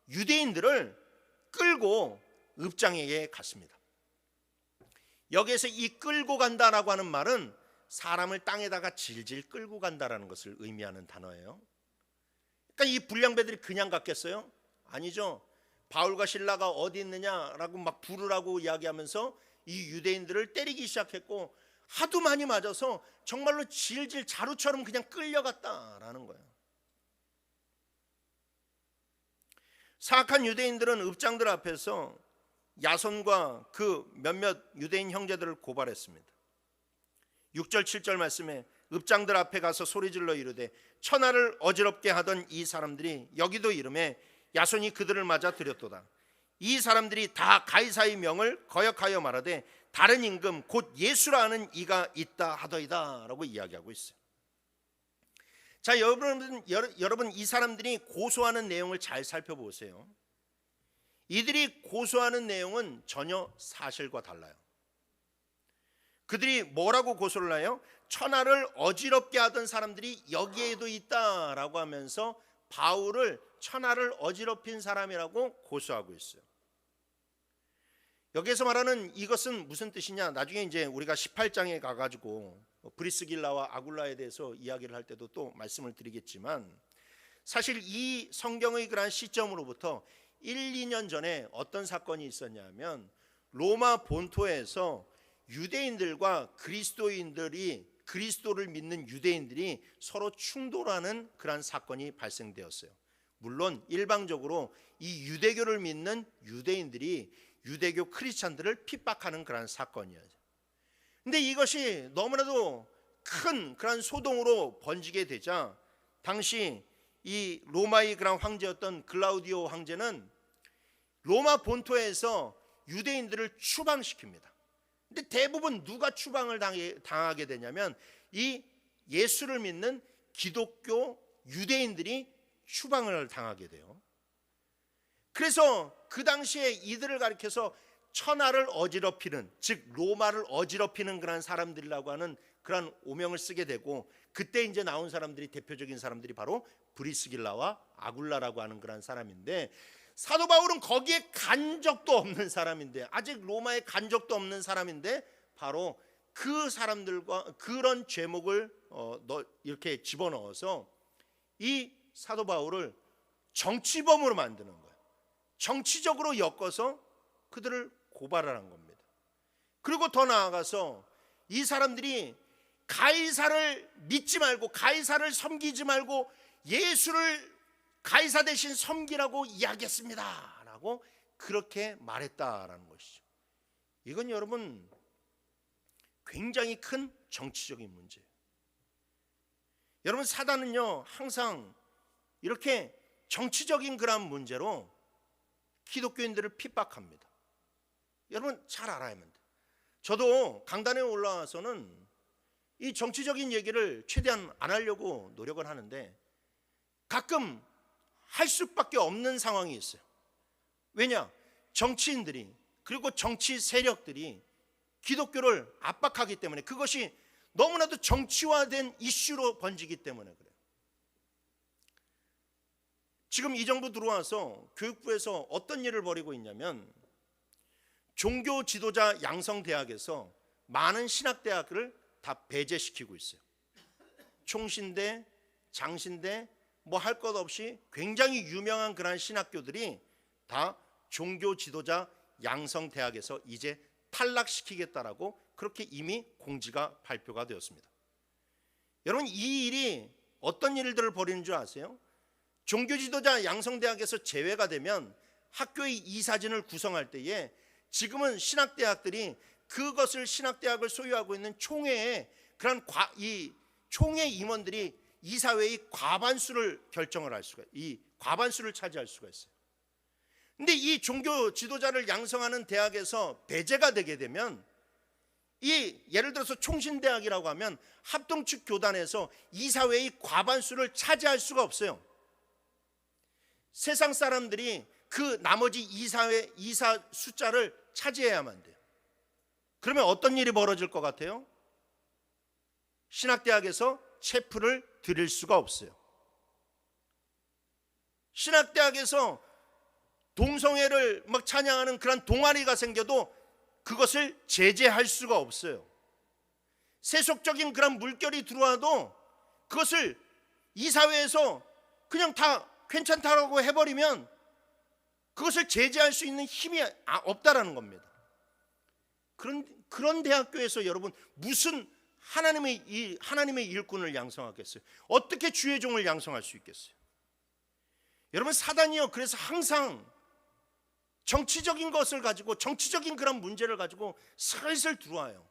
유대인들을 끌고 읍장에게 갔습니다. 여기에서 이 끌고 간다라고 하는 말은 사람을 땅에다가 질질 끌고 간다라는 것을 의미하는 단어예요. 그러니까 이 불량배들이 그냥 갔겠어요? 아니죠. 바울과 실라가 어디 있느냐라고 막 부르라고 이야기하면서 이 유대인들을 때리기 시작했고 하도 많이 맞아서 정말로 질질 자루처럼 그냥 끌려갔다라는 거예요. 사악한 유대인들은 읍장들 앞에서 야손과 그 몇몇 유대인 형제들을 고발했습니다. 6절 7절 말씀에 읍장들 앞에 가서 소리질러 이르되 천하를 어지럽게 하던 이 사람들이 여기도 이름에 야손이 그들을 맞아 들였도다. 이 사람들이 다 가이사의 명을 거역하여 말하되 다른 임금 곧 예수라 하는 이가 있다 하더이다 라고 이야기하고 있어요. 자, 여러분 이 사람들이 고소하는 내용을 잘 살펴보세요. 이들이 고소하는 내용은 전혀 사실과 달라요. 그들이 뭐라고 고소를 해요? 천하를 어지럽게 하던 사람들이 여기에도 있다라고 하면서 바울을 천하를 어지럽힌 사람이라고 고소하고 있어요. 여기에서 말하는 이것은 무슨 뜻이냐? 나중에 이제 우리가 18장에 가가지고 브리스길라와 아굴라에 대해서 이야기를 할 때도 또 말씀을 드리겠지만, 사실 이 성경의 그러한 시점으로부터 1, 2년 전에 어떤 사건이 있었냐면 로마 본토에서 유대인들과 그리스도를 믿는 유대인들이 서로 충돌하는 그러한 사건이 발생되었어요. 물론 일방적으로 이 유대교를 믿는 유대인들이 유대교 크리스찬들을 핍박하는 그러한 사건이에요. 근데 이것이 너무나도 큰 그러한 소동으로 번지게 되자 당시 이 로마의 그런 황제였던 글라우디오 황제는 로마 본토에서 유대인들을 추방시킵니다. 근데 대부분 누가 추방을 당하게 되냐면 이 예수를 믿는 기독교 유대인들이 추방을 당하게 돼요. 그래서 그 당시에 이들을 가리켜서 천하를 어지럽히는, 즉 로마를 어지럽히는 그런 사람들이라고 하는 그런 오명을 쓰게 되고, 그때 이제 나온 사람들이, 대표적인 사람들이 바로 브리스길라와 아굴라라고 하는 그런 사람인데, 사도 바울은 거기에 간 적도 없는 사람인데, 아직 로마에 간 적도 없는 사람인데 바로 그 사람들과 그런 죄목을 이렇게 집어넣어서 이 사도 바울을 정치범으로 만드는 거예요. 정치적으로 엮어서 그들을 고발을 한 겁니다. 그리고 더 나아가서 이 사람들이 가이사를 믿지 말고, 가이사를 섬기지 말고 예수를 가이사 대신 섬기라고 이야기했습니다 라고 그렇게 말했다라는 것이죠. 이건 여러분 굉장히 큰 정치적인 문제예요. 여러분, 사단은요 항상 이렇게 정치적인 그런 문제로 기독교인들을 핍박합니다. 여러분 잘 알아야만 돼요. 저도 강단에 올라와서는 이 정치적인 얘기를 최대한 안 하려고 노력을 하는데 가끔 할 수밖에 없는 상황이 있어요. 왜냐? 정치인들이, 그리고 정치 세력들이 기독교를 압박하기 때문에, 그것이 너무나도 정치화된 이슈로 번지기 때문에 그래요. 지금 이 정부 들어와서 교육부에서 어떤 일을 벌이고 있냐면, 종교 지도자 양성대학에서 많은 신학대학을 다 배제시키고 있어요. 총신대, 장신대, 뭐 할 것 없이 굉장히 유명한 그런 신학교들이 다 종교 지도자 양성대학에서 이제 탈락시키겠다라고 그렇게 이미 공지가 발표가 되었습니다. 여러분, 이 일이 어떤 일들을 벌이는 줄 아세요? 종교 지도자 양성대학에서 제외가 되면 학교의 이사진을 구성할 때에 지금은 신학대학들이 그것을, 신학대학을 소유하고 있는 총회에 그런 이 총회 임원들이 이사회의 과반수를 결정을 할 수가, 이 과반수를 차지할 수가 있어요. 근데 이 종교 지도자를 양성하는 대학에서 배제가 되게 되면, 이 예를 들어서 총신대학이라고 하면 합동측 교단에서 이사회의 과반수를 차지할 수가 없어요. 세상 사람들이 그 나머지 이사 숫자를 차지해야만 돼요. 그러면 어떤 일이 벌어질 것 같아요? 신학대학에서 체프를 드릴 수가 없어요. 신학대학에서 동성애를 막 찬양하는 그런 동아리가 생겨도 그것을 제재할 수가 없어요. 세속적인 그런 물결이 들어와도 그것을 이사회에서 그냥 다 괜찮다라고 해버리면 그것을 제재할 수 있는 힘이 없다라는 겁니다. 그런 대학교에서 여러분 무슨 하나님의 일꾼을 양성하겠어요? 어떻게 주의 종을 양성할 수 있겠어요? 여러분, 사단이요, 그래서 항상 정치적인 것을 가지고, 정치적인 그런 문제를 가지고 슬슬 들어와요.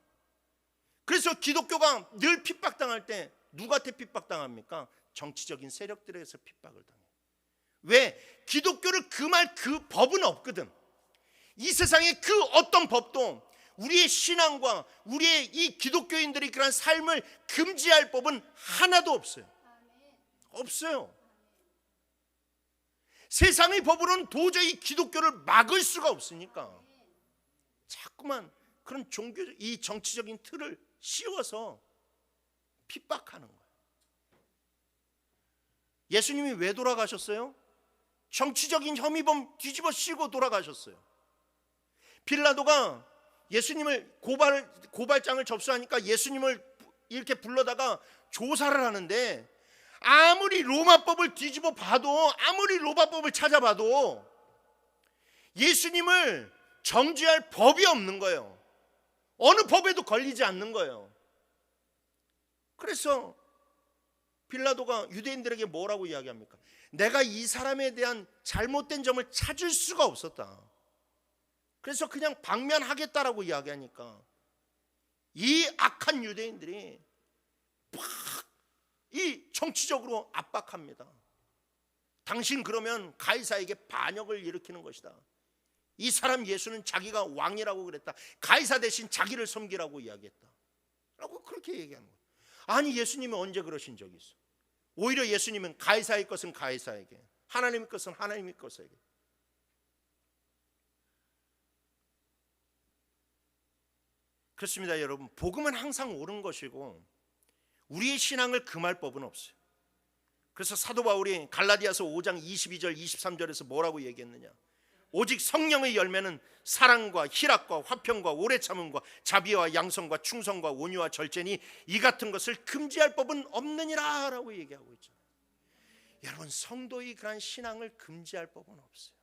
그래서 기독교가 늘 핍박당할 때 누구한테 핍박당합니까? 정치적인 세력들에서 핍박을 당해요. 왜? 기독교를 금할 그 법은 없거든. 이 세상에 그 어떤 법도 우리의 신앙과 우리의 이 기독교인들이 그런 삶을 금지할 법은 하나도 없어요. 없어요. 세상의 법으로는 도저히 기독교를 막을 수가 없으니까 자꾸만 그런 이 정치적인 틀을 씌워서 핍박하는 거예요. 예수님이 왜 돌아가셨어요? 정치적인 혐의범 뒤집어 씌우고 돌아가셨어요. 빌라도가 예수님을 고발장을 접수하니까 예수님을 이렇게 불러다가 조사를 하는데, 아무리 로마법을 뒤집어 봐도, 아무리 로마법을 찾아봐도 예수님을 정죄할 법이 없는 거예요. 어느 법에도 걸리지 않는 거예요. 그래서 빌라도가 유대인들에게 뭐라고 이야기합니까? 내가 이 사람에 대한 잘못된 점을 찾을 수가 없었다. 그래서 그냥 방면하겠다라고 이야기하니까 이 악한 유대인들이 팍 이 정치적으로 압박합니다. 당신 그러면 가이사에게 반역을 일으키는 것이다. 이 사람 예수는 자기가 왕이라고 그랬다. 가이사 대신 자기를 섬기라고 이야기했다. 라고 그렇게 얘기하는 거예요. 아니, 예수님이 언제 그러신 적이 있어? 오히려 예수님은 가이사의 것은 가이사에게, 하나님의 것은 하나님의 것에게. 그렇습니다, 여러분. 복음은 항상 옳은 것이고 우리의 신앙을 금할 법은 없어요. 그래서 사도 바울이 갈라디아서 5장 22절 23절에서 뭐라고 얘기했느냐? 오직 성령의 열매는 사랑과 희락과 화평과 오래 참음과 자비와 양성과 충성과 온유와 절제니 이 같은 것을 금지할 법은 없느니라 라고 얘기하고 있잖아요. 여러분, 성도의 그런 신앙을 금지할 법은 없어요.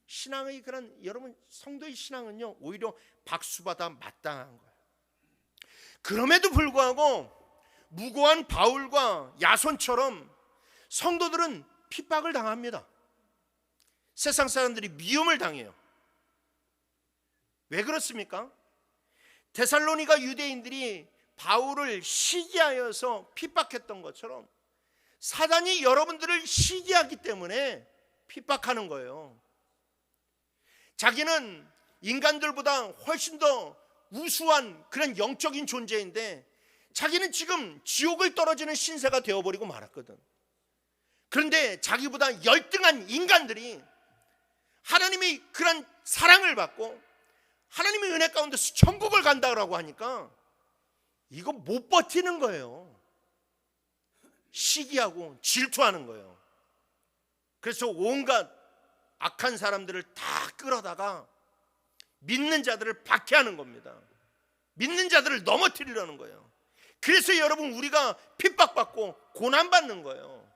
신앙의 그런, 여러분, 성도의 신앙은요 오히려 박수받아 마땅한 거예요. 그럼에도 불구하고 무고한 바울과 야손처럼 성도들은 핍박을 당합니다. 세상 사람들이 미움을 당해요. 왜 그렇습니까? 데살로니가 유대인들이 바울을 시기하여서 핍박했던 것처럼 사단이 여러분들을 시기하기 때문에 핍박하는 거예요. 자기는 인간들보다 훨씬 더 우수한 그런 영적인 존재인데 자기는 지금 지옥을 떨어지는 신세가 되어버리고 말았거든. 그런데 자기보다 열등한 인간들이 하나님의 그런 사랑을 받고 하나님의 은혜 가운데서 천국을 간다고 하니까 이거 못 버티는 거예요. 시기하고 질투하는 거예요. 그래서 온갖 악한 사람들을 다 끌어다가 믿는 자들을 박해하는 겁니다. 믿는 자들을 넘어뜨리려는 거예요. 그래서 여러분, 우리가 핍박받고 고난받는 거예요.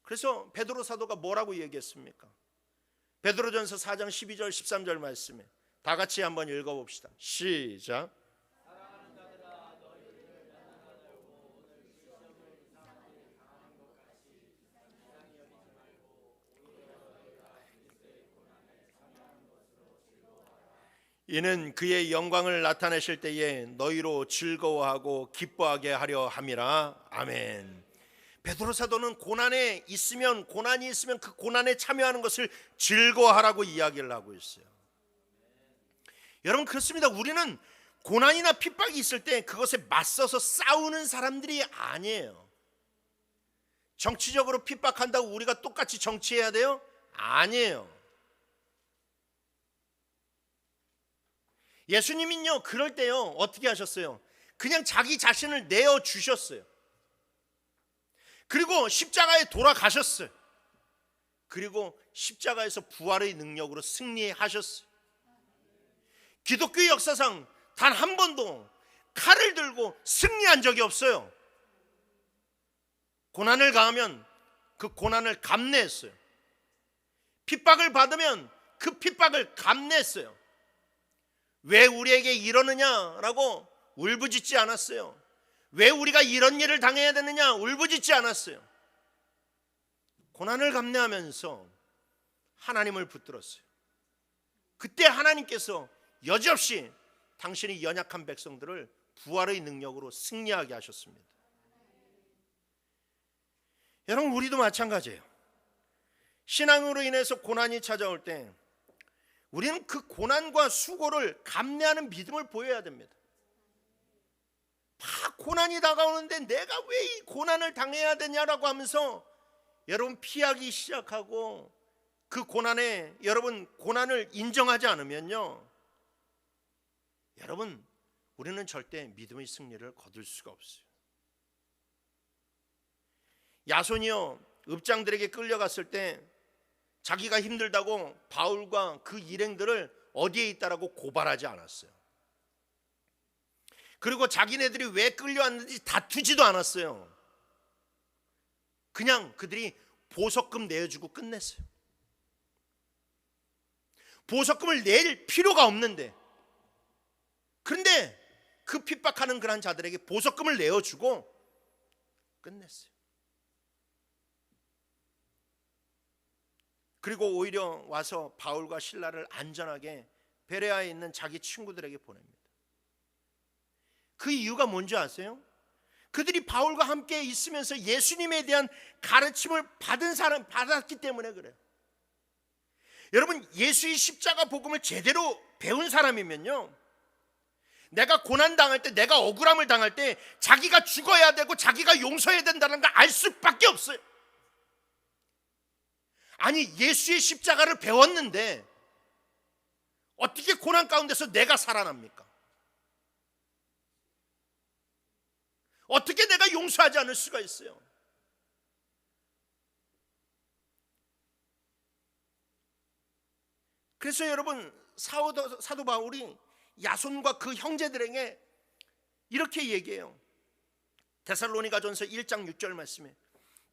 그래서 베드로 사도가 뭐라고 얘기했습니까? 베드로전서 4장 12절 13절 말씀에 다 같이 한번 읽어봅시다. 시작. 이는 그의 영광을 나타내실 때에 너희로 즐거워하고 기뻐하게 하려 함이라. 아멘. 베드로 사도는 고난이 있으면 그 고난에 참여하는 것을 즐거워하라고 이야기를 하고 있어요. 여러분, 그렇습니다. 우리는 고난이나 핍박이 있을 때 그것에 맞서서 싸우는 사람들이 아니에요. 정치적으로 핍박한다고 우리가 똑같이 정치해야 돼요? 아니에요. 예수님은요 그럴 때요 어떻게 하셨어요? 그냥 자기 자신을 내어주셨어요. 그리고 십자가에 돌아가셨어요. 그리고 십자가에서 부활의 능력으로 승리하셨어요. 기독교 역사상 단 한 번도 칼을 들고 승리한 적이 없어요. 고난을 가하면 그 고난을 감내했어요. 핍박을 받으면 그 핍박을 감내했어요. 왜 우리에게 이러느냐라고 울부짖지 않았어요. 왜 우리가 이런 일을 당해야 되느냐 울부짖지 않았어요. 고난을 감내하면서 하나님을 붙들었어요. 그때 하나님께서 여지없이 당신이 연약한 백성들을 부활의 능력으로 승리하게 하셨습니다. 여러분, 우리도 마찬가지예요. 신앙으로 인해서 고난이 찾아올 때 우리는 그 고난과 수고를 감내하는 믿음을 보여야 됩니다. 막 고난이 다가오는데 내가 왜 이 고난을 당해야 되냐라고 하면서 여러분 피하기 시작하고 그 고난에 여러분 고난을 인정하지 않으면요, 여러분 우리는 절대 믿음의 승리를 거둘 수가 없어요. 야손이요 읍장들에게 끌려갔을 때 자기가 힘들다고 바울과 그 일행들을 어디에 있다라고 고발하지 않았어요. 그리고 자기네들이 왜 끌려왔는지 다투지도 않았어요. 그냥 그들이 보석금 내어주고 끝냈어요. 보석금을 낼 필요가 없는데, 그런데 그 핍박하는 그런 자들에게 보석금을 내어주고 끝냈어요. 그리고 오히려 와서 바울과 실라를 안전하게 베레아에 있는 자기 친구들에게 보냅니다. 그 이유가 뭔지 아세요? 그들이 바울과 함께 있으면서 예수님에 대한 가르침을 받았기 때문에 그래요. 여러분, 예수의 십자가 복음을 제대로 배운 사람이면요, 내가 고난당할 때, 내가 억울함을 당할 때 자기가 죽어야 되고 자기가 용서해야 된다는 걸 알 수밖에 없어요. 아니, 예수의 십자가를 배웠는데 어떻게 고난 가운데서 내가 살아납니까? 어떻게 내가 용서하지 않을 수가 있어요? 그래서 여러분, 사도 바울이 야손과 그 형제들에게 이렇게 얘기해요. 데살로니가전서 1장 6절 말씀에,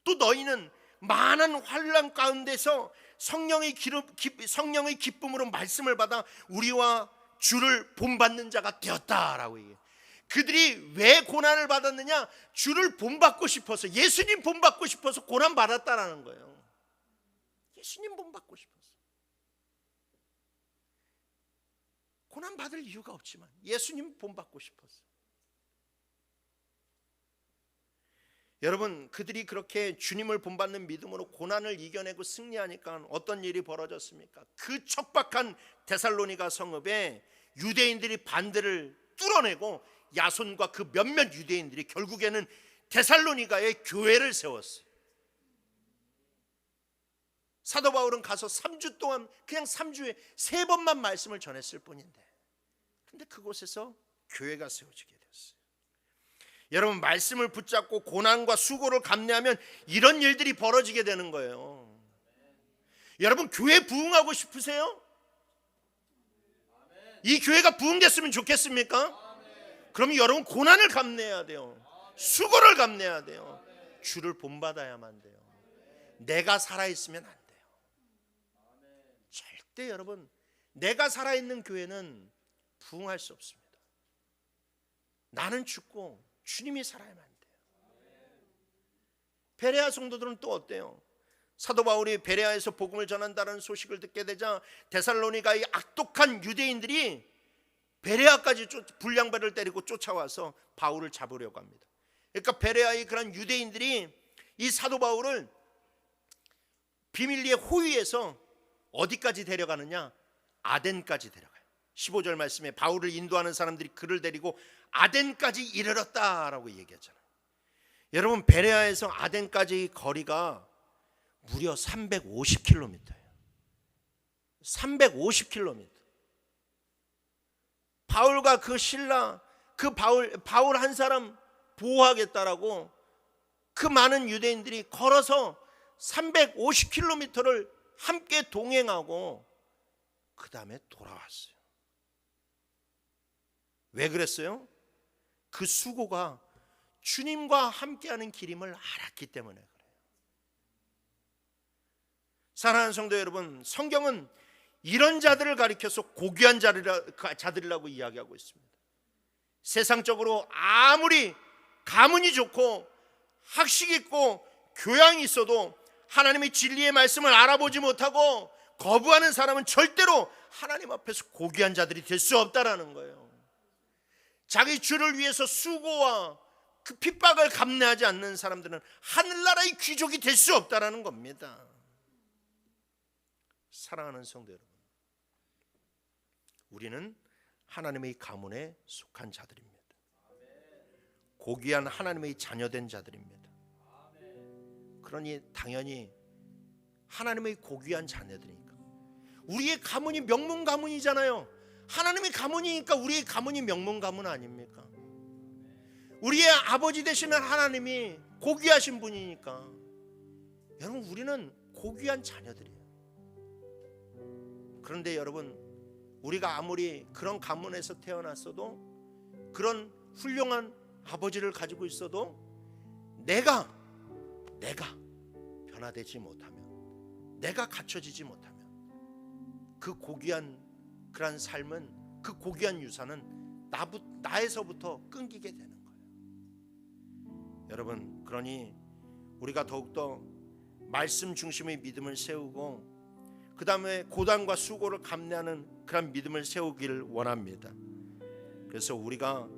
또 너희는 많은 환난 가운데서 성령의 기쁨으로 말씀을 받아 우리와 주를 본받는 자가 되었다라고 얘기해요. 그들이 왜 고난을 받았느냐? 주를 본받고 싶어서, 예수님 본받고 싶어서 고난 받았다라는 거예요. 예수님 본받고 싶어서. 고난 받을 이유가 없지만 예수님 본받고 싶어서. 여러분, 그들이 그렇게 주님을 본받는 믿음으로 고난을 이겨내고 승리하니까 어떤 일이 벌어졌습니까? 그 척박한 데살로니가 성읍에 유대인들이 반대를 뚫어내고 야손과 그 몇몇 유대인들이 결국에는 데살로니가에 교회를 세웠어요. 사도 바울은 가서 3주 동안 그냥 3주에 3번만 말씀을 전했을 뿐인데, 근데 그곳에서 교회가 세워지게 됐어요. 여러분, 말씀을 붙잡고 고난과 수고를 감내하면 이런 일들이 벌어지게 되는 거예요. 여러분, 교회 부흥하고 싶으세요? 이 교회가 부흥됐으면 좋겠습니까? 그럼 여러분 고난을 감내해야 돼요. 수고를 감내해야 돼요. 주를 본받아야만 돼요. 내가 살아있으면 안 돼요. 절대 여러분, 내가 살아있는 교회는 부흥할 수 없습니다. 나는 죽고 주님이 살아야만 돼요. 베레아 성도들은 또 어때요? 사도 바울이 베레아에서 복음을 전한다는 소식을 듣게 되자 데살로니가의 악독한 유대인들이 베레아까지 불량배를 때리고 쫓아와서 바울을 잡으려고 합니다. 그러니까 베레아의 그런 유대인들이 이 사도 바울을 비밀리에 호위해서 어디까지 데려가느냐? 아덴까지 데려가요. 15절 말씀에 바울을 인도하는 사람들이 그를 데리고 아덴까지 이르렀다라고 얘기하잖아요. 여러분, 베레아에서 아덴까지 거리가 무려 350km예요. 350km. 바울과 그 신라, 그 바울 한 사람 보호하겠다라고 그 많은 유대인들이 걸어서 350km를 함께 동행하고 그 다음에 돌아왔어요. 왜 그랬어요? 그 수고가 주님과 함께하는 길임을 알았기 때문에 그래요. 사랑하는 성도 여러분, 성경은 이런 자들을 가리켜서 고귀한 자들이라고 이야기하고 있습니다. 세상적으로 아무리 가문이 좋고 학식 있고 교양이 있어도 하나님의 진리의 말씀을 알아보지 못하고 거부하는 사람은 절대로 하나님 앞에서 고귀한 자들이 될 수 없다라는 거예요. 자기 주를 위해서 수고와 그 핍박을 감내하지 않는 사람들은 하늘나라의 귀족이 될 수 없다라는 겁니다. 사랑하는 성도 여러분, 우리는 하나님의 가문에 속한 자들입니다. 고귀한 하나님의 자녀된 자들입니다. 그러니 당연히 하나님의 고귀한 자녀들이니까 우리의 가문이 명문 가문이잖아요. 하나님의 가문이니까 우리의 가문이 명문 가문 아닙니까? 우리의 아버지 되시는 하나님이 고귀하신 분이니까 여러분 우리는 고귀한 자녀들이에요. 그런데 여러분, 우리가 아무리 그런 가문에서 태어났어도, 그런 훌륭한 아버지를 가지고 있어도 내가 변화되지 못하면, 내가 갖춰지지 못하면 그 고귀한 그런 삶은, 그 고귀한 유산은 나에서부터 끊기게 되는 거예요. 여러분, 그러니 우리가 더욱더 말씀 중심의 믿음을 세우고 그 다음에 고단과 수고를 감내하는 그런 믿음을 세우기를 원합니다. 그래서 우리가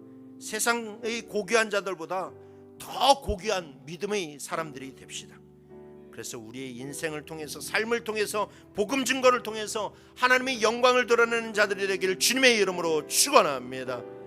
세상의 고귀한 자들보다 더 고귀한 믿음의 사람들이 됩시다. 그래서 우리의 인생을 통해서, 삶을 통해서, 복음 증거를 통해서 하나님의 영광을 드러내는 자들이 되기를 주님의 이름으로 축원합니다.